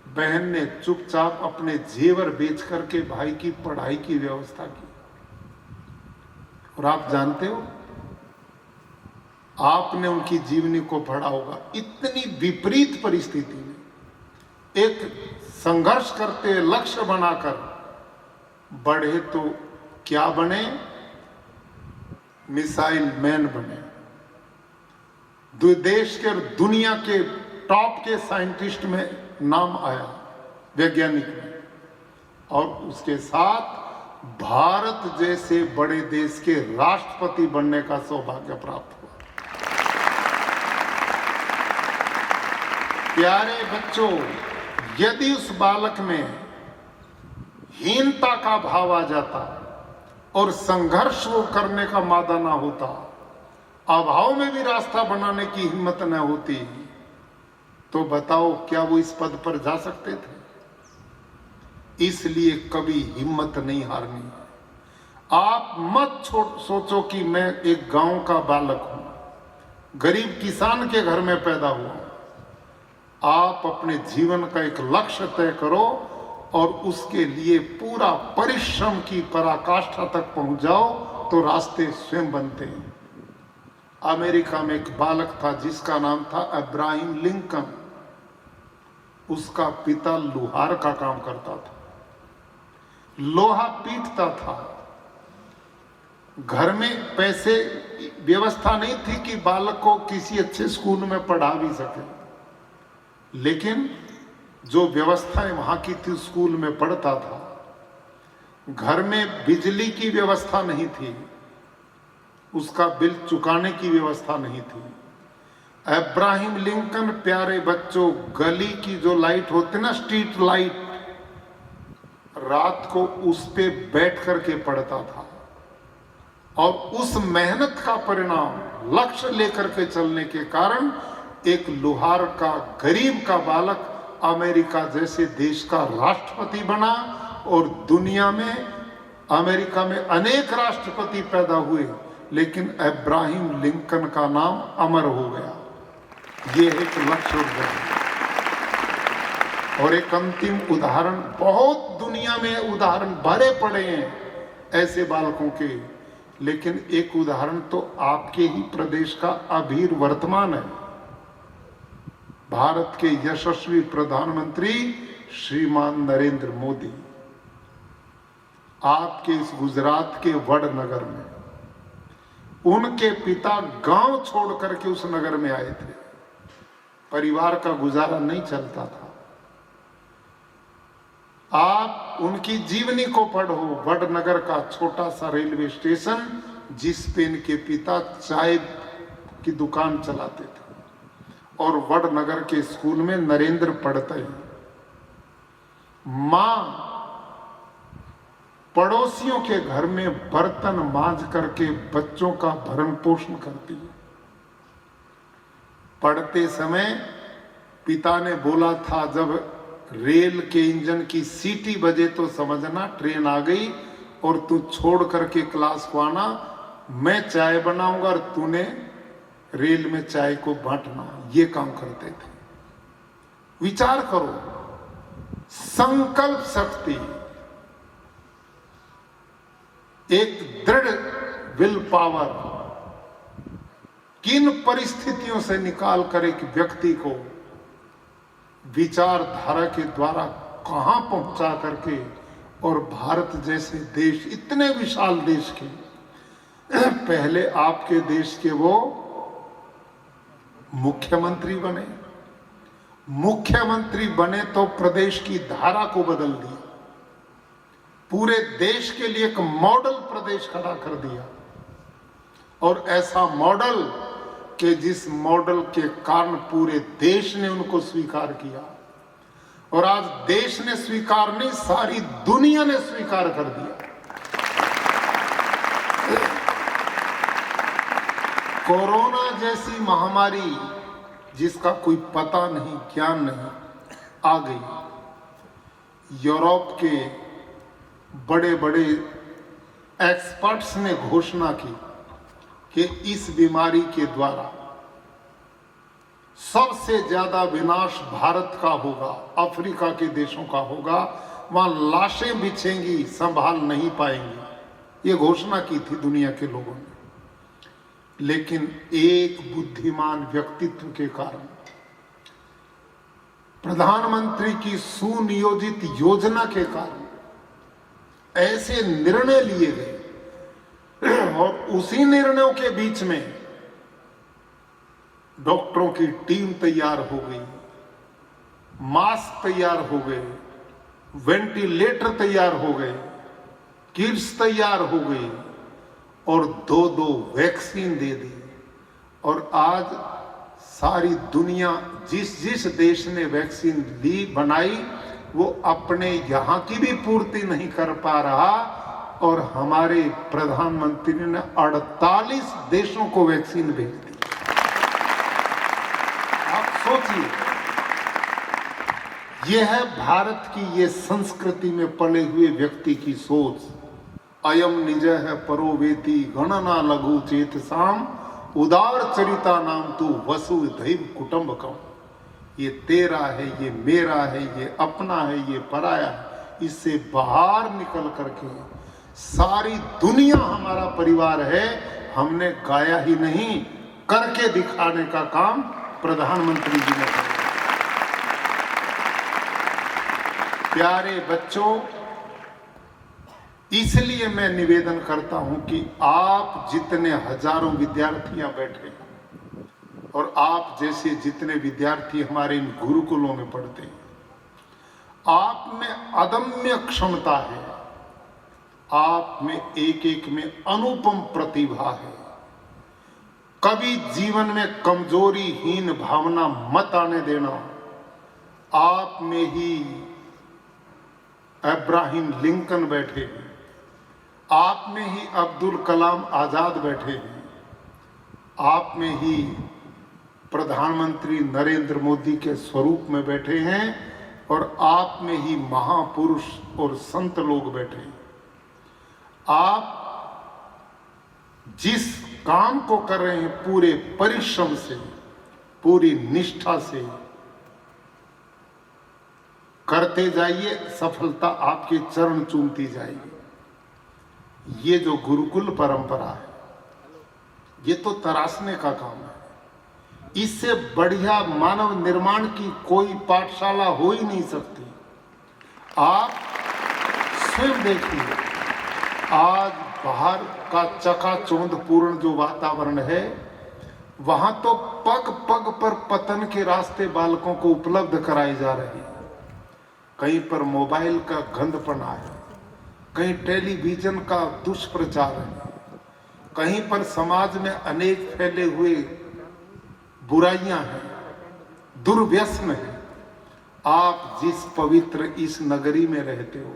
बहन ने चुपचाप अपने जेवर बेच करके भाई की पढ़ाई की व्यवस्था की। और आप जानते हो, आपने उनकी जीवनी को पढ़ा होगा, इतनी विपरीत परिस्थिति में एक संघर्ष करते लक्ष्य बनाकर बढ़े तो क्या बने, मिसाइल मैन बने, देश के और दुनिया के टॉप के साइंटिस्ट में नाम आया, वैज्ञानिक में। और उसके साथ भारत जैसे बड़े देश के राष्ट्रपति बनने का सौभाग्य प्राप्त हुआ। प्यारे बच्चों, यदि उस बालक में हीनता का भाव आ जाता और संघर्ष वो करने का मादा ना होता, अभाव में भी रास्ता बनाने की हिम्मत न होती, तो बताओ क्या वो इस पद पर जा सकते थे? इसलिए कभी हिम्मत नहीं हारनी। आप मत सोचो कि मैं एक गांव का बालक हूं, गरीब किसान के घर में पैदा हुआ हूं। आप अपने जीवन का एक लक्ष्य तय करो और उसके लिए पूरा परिश्रम की पराकाष्ठा तक पहुंच जाओ तो रास्ते स्वयं बनते हैं। अमेरिका में एक बालक था जिसका नाम था अब्राहम लिंकन। उसका पिता लोहार का काम करता था, लोहा पीटता था। घर में पैसे व्यवस्था नहीं थी कि बालक को किसी अच्छे स्कूल में पढ़ा भी सके, लेकिन जो व्यवस्थाएं वहां की थी स्कूल में पढ़ता था। घर में बिजली की व्यवस्था नहीं थी, उसका बिल चुकाने की व्यवस्था नहीं थी। अब्राहम लिंकन, प्यारे बच्चों, गली की जो लाइट होती ना, स्ट्रीट लाइट, रात को उस पे बैठ करके पढ़ता था। और उस मेहनत का परिणाम, लक्ष्य लेकर के चलने के कारण एक लोहार का, गरीब का बालक अमेरिका जैसे देश का राष्ट्रपति बना। और दुनिया में, अमेरिका में अनेक राष्ट्रपति पैदा हुए, लेकिन अब्राहम लिंकन का नाम अमर हो गया। ये एक लक्ष्य हो गया। और एक अंतिम उदाहरण, बहुत दुनिया में उदाहरण भरे पड़े हैं ऐसे बालकों के, लेकिन एक उदाहरण तो आपके ही प्रदेश का अभीर वर्तमान है। भारत के यशस्वी प्रधानमंत्री श्रीमान नरेंद्र मोदी, आपके इस गुजरात के वडनगर में, उनके पिता गांव छोड़ करके उस नगर में आए थे। परिवार का गुजारा नहीं चलता था। आप उनकी जीवनी को पढ़ो, वडनगर का छोटा सा रेलवे स्टेशन जिस पे इनके पिता चाय की दुकान चलाते थे, और वडनगर के स्कूल में नरेंद्र पढ़ता है। मां पड़ोसियों के घर में बर्तन मांज करके बच्चों का भरण पोषण करती है। पढ़ते समय पिता ने बोला था, जब रेल के इंजन की सीटी बजे तो समझना ट्रेन आ गई और तू छोड़ करके क्लास को आना, मैं चाय बनाऊंगा और तूने रेल में चाय को बांटना। ये काम करते थे। विचार करो, संकल्प शक्ति, एक दृढ़ विल पावर किन परिस्थितियों से निकाल कर एक व्यक्ति को विचारधारा के द्वारा कहां पहुंचा करके, और भारत जैसे देश, इतने विशाल देश के पहले आपके देश के वो मुख्यमंत्री बने। मुख्यमंत्री बने तो प्रदेश की धारा को बदल दिया, पूरे देश के लिए एक मॉडल प्रदेश खड़ा कर दिया, और ऐसा मॉडल कि जिस मॉडल के कारण पूरे देश ने उनको स्वीकार किया, और आज देश ने स्वीकार नहीं, सारी दुनिया ने स्वीकार कर दिया। कोरोना जैसी महामारी जिसका कोई पता नहीं, ज्ञान नहीं, आ गई। यूरोप के बड़े बड़े एक्सपर्ट्स ने घोषणा की कि इस बीमारी के द्वारा सबसे ज्यादा विनाश भारत का होगा, अफ्रीका के देशों का होगा, वहां लाशें बिछेंगी, संभाल नहीं पाएंगी। ये घोषणा की थी दुनिया के लोगों ने। लेकिन एक बुद्धिमान व्यक्तित्व के कारण, प्रधानमंत्री की सुनियोजित योजना के कारण ऐसे निर्णय लिए गए, और उसी निर्णयों के बीच में डॉक्टरों की टीम तैयार हो गई, मास्क तैयार हो गए, वेंटिलेटर तैयार हो गए, किट्स तैयार हो गई, और 2-2 वैक्सीन दे दी। और आज सारी दुनिया, जिस जिस देश ने वैक्सीन ली बनाई, वो अपने यहां की भी पूर्ति नहीं कर पा रहा, और हमारे प्रधानमंत्री ने 48 देशों को वैक्सीन भेज दी। आप सोचिए, यह है भारत की ये संस्कृति में पले हुए व्यक्ति की सोच। अयम निज है परोवेति गणना लघु चेतसाम उदार चरिता नाम तू वसुधैव कुटुंबकम। ये तेरा है, ये मेरा है, ये अपना है, ये पराया है। इससे बाहर निकल करके सारी दुनिया हमारा परिवार है। हमने गाया ही नहीं, करके दिखाने का काम प्रधानमंत्री जी ने किया। प्यारे बच्चों, इसलिए मैं निवेदन करता हूं कि आप जितने हजारों विद्यार्थियां बैठे हैं, और आप जैसे जितने विद्यार्थी हमारे इन गुरुकुलों में पढ़ते हैं, आप में अदम्य क्षमता है, आप में एक एक में अनुपम प्रतिभा है। कभी जीवन में कमजोरीहीन भावना मत आने देना। आप में ही अब्राहम लिंकन बैठे हैं, आप में ही अब्दुल कलाम आजाद बैठे हैं, आप में ही प्रधानमंत्री नरेंद्र मोदी के स्वरूप में बैठे हैं, और आप में ही महापुरुष और संत लोग बैठे हैं। आप जिस काम को कर रहे हैं पूरे परिश्रम से, पूरी निष्ठा से करते जाइए, सफलता आपके चरण चूमती जाएगी। ये जो गुरुकुल परंपरा है, ये तो तराशने का काम है। इससे बढ़िया मानव निर्माण की कोई पाठशाला हो ही नहीं सकती। आप स्वयं देखिए, आज बाहर का चकाचौंध पूर्ण जो वातावरण है, वहां तो पग पग पर पतन के रास्ते बालकों को उपलब्ध कराए जा रहे हैं। कहीं पर मोबाइल का गंदपना है, कहीं टेलीविजन का दुष्प्रचार है, कहीं पर समाज में अनेक फैले हुए बुराइयां हैं, दुर्व्यसन है। आप जिस पवित्र इस नगरी में रहते हो,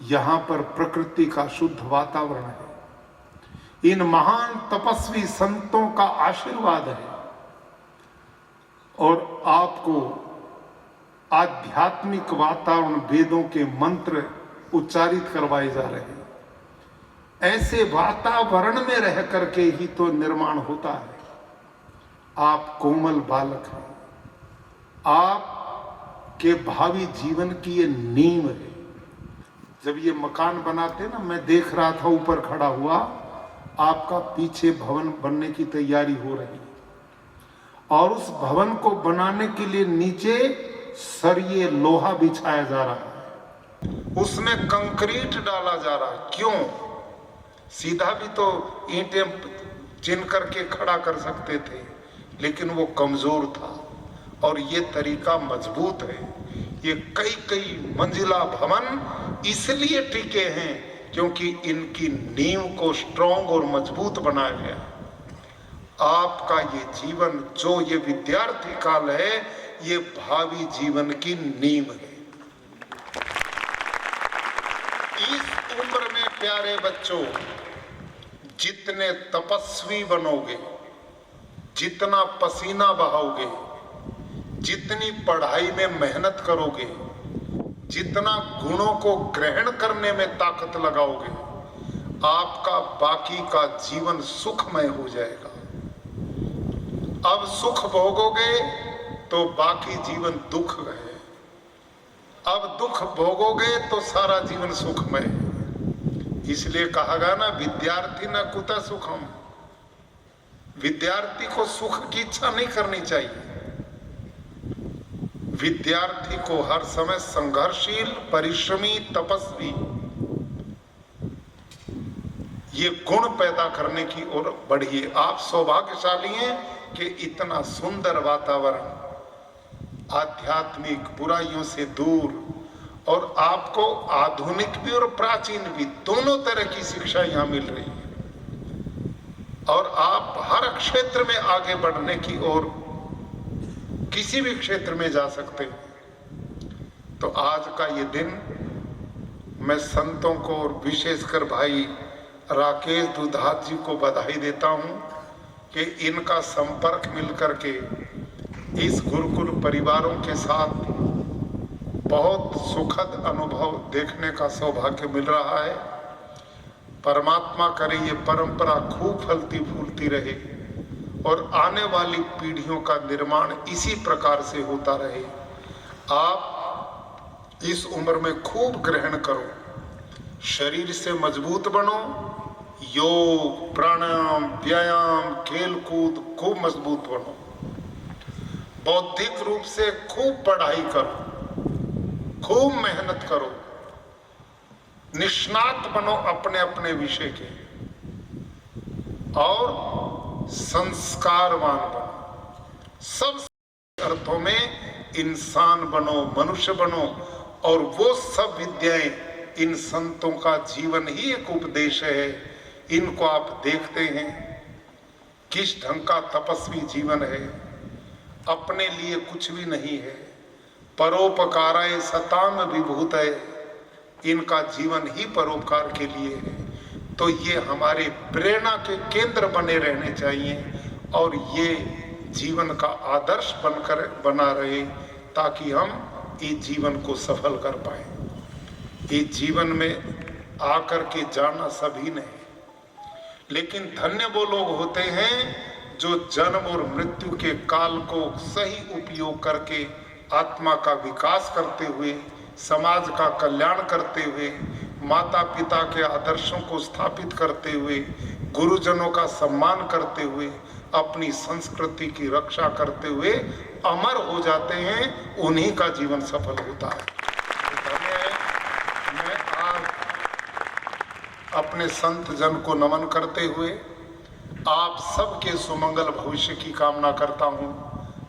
यहां पर प्रकृति का शुद्ध वातावरण है। इन महान तपस्वी संतों का आशीर्वाद है, और आपको आध्यात्मिक वातावरण, वेदों के मंत्र उच्चारित करवाए जा रहे हैं। ऐसे वातावरण में रह करके ही तो निर्माण होता है। आप कोमल बालक हैं, आप के भावी जीवन की ये नींव है। जब ये मकान बनाते ना, मैं देख रहा था ऊपर खड़ा हुआ, आपका पीछे भवन बनने की तैयारी हो रही और उस भवन को बनाने के लिए नीचे सरिये लोहा बिछाया जा रहा है, उसमें कंक्रीट डाला जा रहा है। क्यों? सीधा भी तो ईंटें चिन करके खड़ा कर सकते थे, लेकिन वो कमजोर था और ये तरीका मजबूत है। ये कई कई मंजिला भवन इसलिए टिके हैं क्योंकि इनकी नींव को स्ट्रॉन्ग और मजबूत बनाया गया। आपका ये जीवन, जो ये विद्यार्थी काल है, ये भावी जीवन की नींव है। इस उम्र में प्यारे बच्चों, जितने तपस्वी बनोगे, जितना पसीना बहाओगे, जितनी पढ़ाई में मेहनत करोगे, जितना गुणों को ग्रहण करने में ताकत लगाओगे, आपका बाकी का जीवन सुखमय हो जाएगा। अब सुख भोगोगे तो बाकी जीवन दुख है, अब दुख भोगोगे तो सारा जीवन सुखमय है। इसलिए कहा गया ना, विद्यार्थी न कुतः सुखम। विद्यार्थी को सुख की इच्छा नहीं करनी चाहिए। विद्यार्थी को हर समय संघर्षशील, परिश्रमी, तपस्वी, ये गुण पैदा करने की ओर बढ़िए। आप सौभाग्यशाली हैं कि इतना सुंदर वातावरण, आध्यात्मिक बुराइयों से दूर, और आपको आधुनिक भी और प्राचीन भी दोनों तरह की शिक्षा यहाँ मिल रही है, और आप हर क्षेत्र में आगे बढ़ने की ओर, किसी भी क्षेत्र में जा सकते हैं। तो आज का ये दिन मैं संतों को और विशेषकर भाई राकेश दुधात जी को बधाई देता हूं कि इनका संपर्क मिलकर के इस गुरुकुल परिवारों के साथ बहुत सुखद अनुभव देखने का सौभाग्य मिल रहा है। परमात्मा करे ये परंपरा खूब फलती फूलती रहे और आने वाली पीढ़ियों का निर्माण इसी प्रकार से होता रहे। आप इस उम्र में खूब ग्रहण करो, शरीर से मजबूत बनो, योग, प्राणायाम, व्यायाम, खेल कूद खूब मजबूत बनो, बौद्धिक रूप से खूब पढ़ाई करो, खूब मेहनत करो, निष्णात बनो अपने अपने विषय के, और संस्कारवान बनो, सब अर्थों में इंसान बनो, मनुष्य बनो। और वो सब विद्याएं, इन संतों का जीवन ही एक उपदेश है। इनको आप देखते हैं किस ढंग का तपस्वी जीवन है, अपने लिए कुछ भी नहीं है, परोपकाराय सताम विभूतय, इनका जीवन ही परोपकार के लिए है। तो ये हमारे प्रेरणा के केंद्र बने रहने चाहिए और ये जीवन का आदर्श बनकर बना रहे, ताकि हम इस जीवन को सफल कर पाए। इस जीवन में आकर के जाना सभी ने, लेकिन धन्य वो लोग होते हैं जो जन्म और मृत्यु के काल को सही उपयोग करके आत्मा का विकास करते हुए, समाज का कल्याण करते हुए, माता पिता के आदर्शों को स्थापित करते हुए, गुरुजनों का सम्मान करते हुए, अपनी संस्कृति की रक्षा करते हुए अमर हो जाते हैं। उन्हीं का जीवन सफल होता है। मैं आज अपने संत जन को नमन करते हुए आप सबके सुमंगल भविष्य की कामना करता हूँ।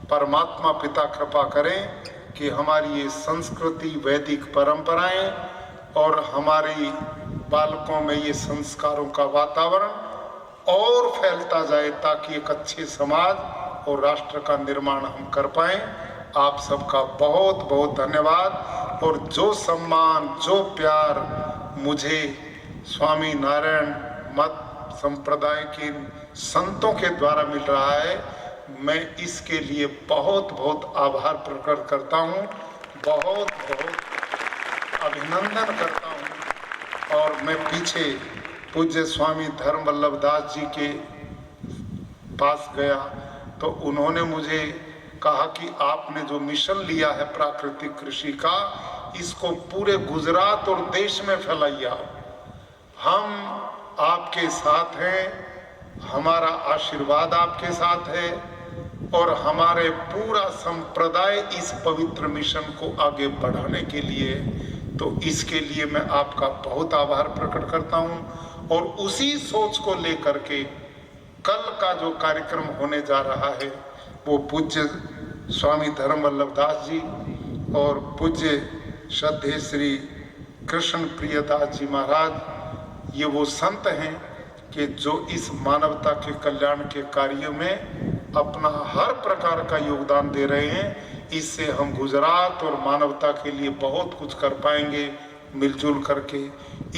परमात्मा पिता कृपा करें कि हमारी ये संस्कृति, वैदिक परंपराएं और हमारी बालकों में ये संस्कारों का वातावरण और फैलता जाए, ताकि एक अच्छे समाज और राष्ट्र का निर्माण हम कर पाएं। आप सबका बहुत बहुत धन्यवाद। और जो सम्मान, जो प्यार मुझे स्वामी नारायण मत संप्रदाय के संतों के द्वारा मिल रहा है, मैं इसके लिए बहुत बहुत आभार प्रकट करता हूँ, बहुत बहुत अभिनंदन करता हूँ। और मैं पीछे पूज्य स्वामी धर्म वल्लभ दास जी के पास गया तो उन्होंने मुझे कहा कि आपने जो मिशन लिया है प्राकृतिक कृषि का, इसको पूरे गुजरात और देश में फैलाइए आप। हम आपके साथ हैं, हमारा आशीर्वाद आपके साथ है और हमारे पूरा संप्रदाय इस पवित्र मिशन को आगे बढ़ाने के लिए, तो इसके लिए मैं आपका बहुत आभार प्रकट करता हूं। और उसी सोच को लेकर के कल का जो कार्यक्रम होने जा रहा है वो पूज्य स्वामी धर्म वल्लभ दास जी और पूज्य श्रद्धेय श्री कृष्ण प्रियदास जी महाराज, ये वो संत हैं कि जो इस मानवता के कल्याण के कार्य में अपना हर प्रकार का योगदान दे रहे हैं। इससे हम गुजरात और मानवता के लिए बहुत कुछ कर पाएंगे मिलजुल करके।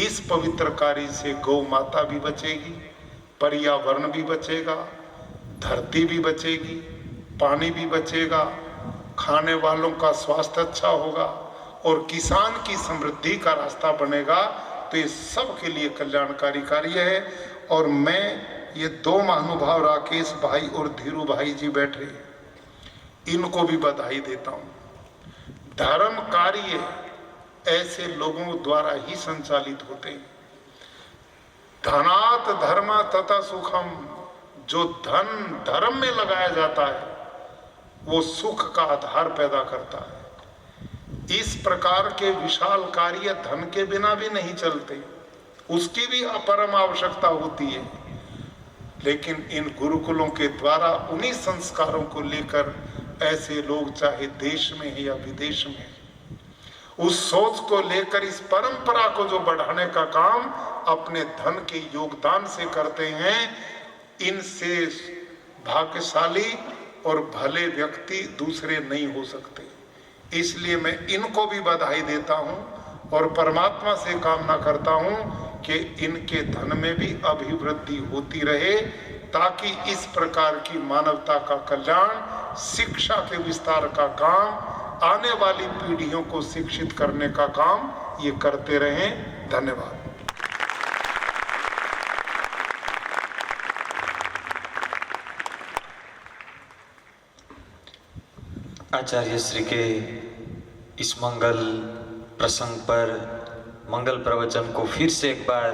इस पवित्र कार्य से गौ माता भी बचेगी, पर्यावरण भी बचेगा, धरती भी बचेगी, पानी भी बचेगा, खाने वालों का स्वास्थ्य अच्छा होगा और किसान की समृद्धि का रास्ता बनेगा। तो ये सब के लिए कल्याणकारी कार्य है। और मैं ये दो महानुभाव राकेश भाई और धीरू भाई जी बैठे, इनको भी बधाई देता हूँ। धर्म कार्य ऐसे लोगों द्वारा ही संचालित होते हैं। धनात् धर्म तथा सुखम, जो धन धर्म में लगाया जाता है वो सुख का आधार पैदा करता है। इस प्रकार के विशाल कार्य धन के बिना भी नहीं चलते, उसकी भी परम आवश्यकता होती है। लेकिन इन गुरुकुलों के द्वारा उन्हीं संस्कारों को लेकर ऐसे लोग चाहे देश में है या विदेश में, उस सोच को लेकर इस परंपरा को जो बढ़ाने का काम अपने धन के योगदान से करते हैं, इनसे भाग्यशाली और भले व्यक्ति दूसरे नहीं हो सकते। इसलिए मैं इनको भी बधाई देता हूं और परमात्मा से कामना करता हूं कि इनके धन में भी अभिवृद्धि होती रहे, ताकि इस प्रकार की मानवता का कल्याण, शिक्षा के विस्तार का काम, आने वाली पीढ़ियों को शिक्षित करने का काम ये करते रहें। धन्यवाद। आचार्य श्री के इस मंगल प्रसंग पर मंगल प्रवचन को फिर से एक बार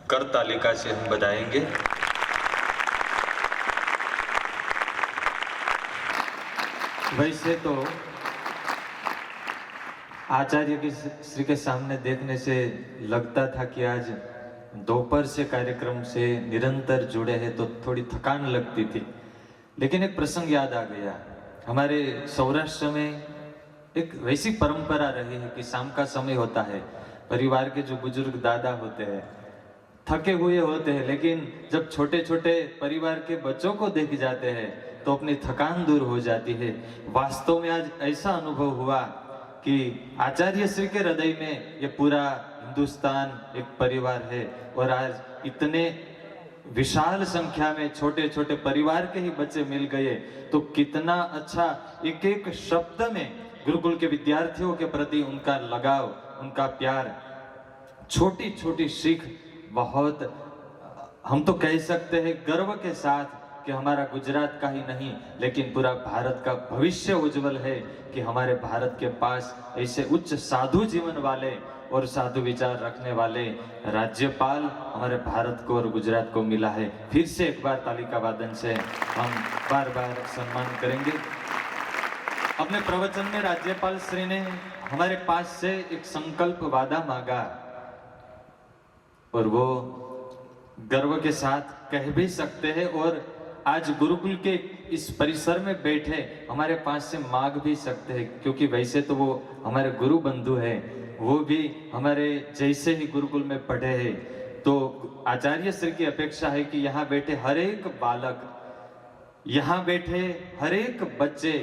कर तालिका से हम बधाएंगे। वैसे तो आचार्य की श्री के सामने देखने से लगता था कि आज दोपहर से कार्यक्रम से निरंतर जुड़े हैं तो थोड़ी थकान लगती थी, लेकिन एक प्रसंग याद आ गया। हमारे सौराष्ट्र में एक वैसी परंपरा रही है कि शाम का समय होता है, परिवार के जो बुजुर्ग दादा होते हैं थके हुए होते हैं, लेकिन जब छोटे छोटे परिवार के बच्चों को देख जाते हैं तो अपनी थकान दूर हो जाती है। वास्तव में आज ऐसा अनुभव हुआ कि आचार्य श्री के हृदय में ये पूरा हिंदुस्तान एक परिवार है और आज इतने विशाल संख्या में छोटे छोटे परिवार के ही बच्चे मिल गए तो कितना अच्छा। एक एक शब्द में गुरुकुल के विद्यार्थियों के प्रति उनका लगाव, उनका प्यार, छोटी छोटी सीख, बहुत हम तो कह सकते हैं गर्व के साथ कि हमारा गुजरात का ही नहीं लेकिन पूरा भारत का भविष्य उज्जवल है कि हमारे भारत के पास ऐसे उच्च साधु जीवन वाले और साधु विचार रखने वाले राज्यपाल हमारे भारत को और गुजरात को मिला है। फिर से एक बार तालिका वादन से हम बार बार सम्मान करेंगे। अपने प्रवचन में राज्यपाल श्री ने हमारे पास से एक संकल्प वादा मांगा और वो गर्व के साथ कह भी सकते हैं और आज गुरुकुल के इस परिसर में बैठे हमारे पास से मांग भी सकते हैं, क्योंकि वैसे तो वो हमारे गुरु बंधु हैं, वो भी हमारे जैसे ही गुरुकुल में पढ़े हैं। तो आचार्य श्री की अपेक्षा है कि यहाँ बैठे हर एक बालक, यहाँ बैठे हर एक बच्चे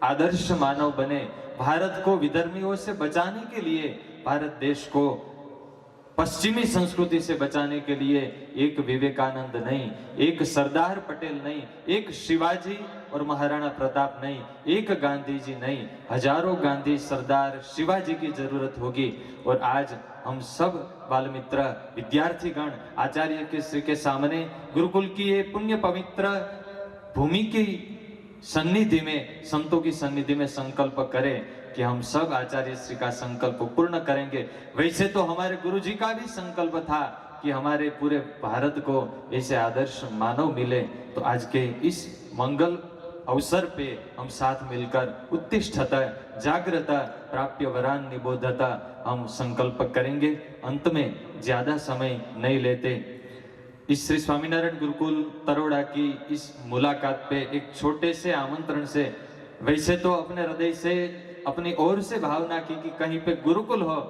आदर्श मानव बने, भारत को विधर्मियों से बचाने के लिए, भारत देश को पश्चिमी संस्कृति से बचाने के लिए एक विवेकानंद नहीं, एक सरदार पटेल नहीं, एक शिवाजी और महाराणा प्रताप नहीं, एक गांधी जी नहीं, हजारों गांधी, सरदार, शिवाजी की जरूरत होगी। और आज हम सब बाल मित्र विद्यार्थीगण आचार्य के श्री के सामने गुरुकुल की ये पुण्य पवित्र भूमि की सन्निधि में, संतों की सन्निधि में संकल्प करें कि हम सब आचार्य श्री का संकल्प पूर्ण करेंगे। वैसे तो हमारे गुरु जी का भी संकल्प था कि हमारे पूरे भारत को ऐसे आदर्श मानव मिले। तो आज के इस मंगल अवसर पे हम साथ मिलकर उत्तिष्ठत जागृत प्राप्य वरान निबोधता हम संकल्प करेंगे। अंत में ज्यादा समय नहीं लेते, इस श्री स्वामीनारायण गुरुकुल तरोड़ा की इस मुलाकात पे एक छोटे से आमंत्रण से, वैसे तो अपने हृदय से अपनी ओर से भावना की कि कहीं पे गुरुकुल हो,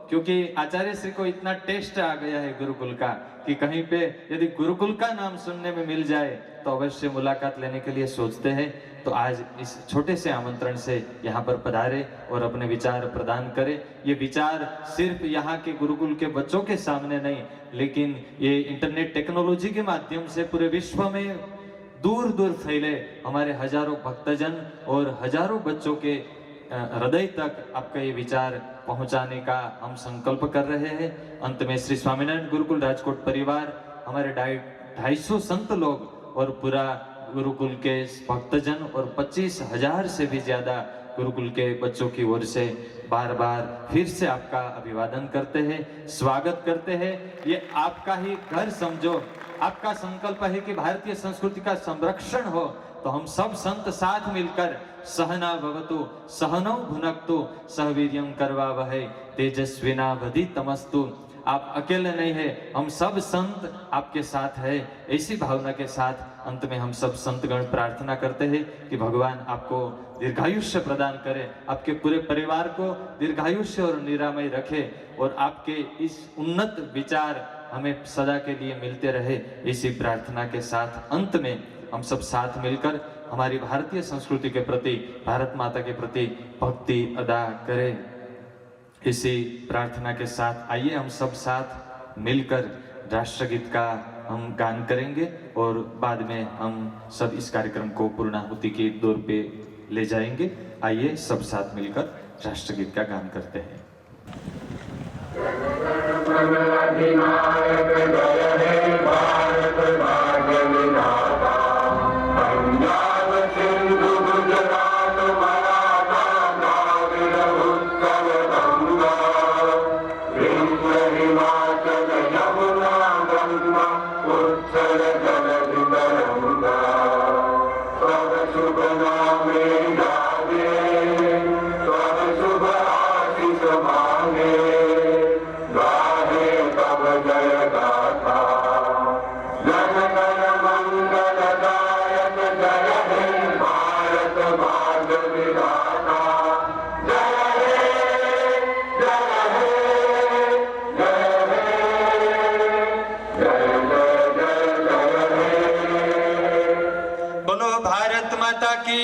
क्योंकि आचार्य श्री को इतना टेस्ट आ गया है गुरुकुल का कि कहीं पे यदि गुरुकुल का नाम सुनने में मिल जाए तो अवश्य मुलाकात लेने के लिए सोचते हैं। तो आज इस छोटे से आमंत्रण से यहाँ पर पधारे और अपने विचार प्रदान करें। ये विचार सिर्फ यहाँ के गुरुकुल के बच्चों के सामने नहीं, लेकिन ये इंटरनेट टेक्नोलॉजी के माध्यम से पूरे विश्व में दूर दूर फैले हमारे हजारों भक्तजन और हजारों बच्चों के हृदय तक आपका ये विचार पहुंचाने का हम संकल्प कर रहे हैं। अंत में श्री स्वामीनारायण गुरुकुल राजकोट परिवार, हमारे 250 संत लोग और पूरा गुरुकुल के भक्तजन और 25,000 से भी ज्यादा गुरुकुल के बच्चों की ओर से बार बार फिर से आपका अभिवादन करते हैं, स्वागत करते हैं। ये आपका ही घर समझो, आपका संकल्प है कि भारतीय संस्कृति का संरक्षण हो, तो हम सब संत साथ मिलकर सहना भवतु सहनौ भुनक्तु सह वीर्यं करवावहै तेजस्विनावधीतमस्तु। आप अकेले नहीं है, हम सब संत आपके साथ है। ऐसी भावना के साथ अंत में हम सब संतगण प्रार्थना करते हैं कि भगवान आपको दीर्घायुष्य प्रदान करे, आपके पूरे परिवार को दीर्घायुष्य और निरामय रखे और आपके इस उन्नत विचार हमें सदा के लिए मिलते रहे। इसी प्रार्थना के साथ अंत में हम सब साथ मिलकर हमारी भारतीय संस्कृति के प्रति, भारत माता के प्रति भक्ति अदा करें। इसी प्रार्थना के साथ आइए हम सब साथ मिलकर राष्ट्रगीत का हम गान करेंगे और बाद में हम सब इस कार्यक्रम को पूर्णाहुति की दौर पे ले जाएंगे। आइए सब साथ मिलकर राष्ट्रगीत का गान करते हैं। भारत माता की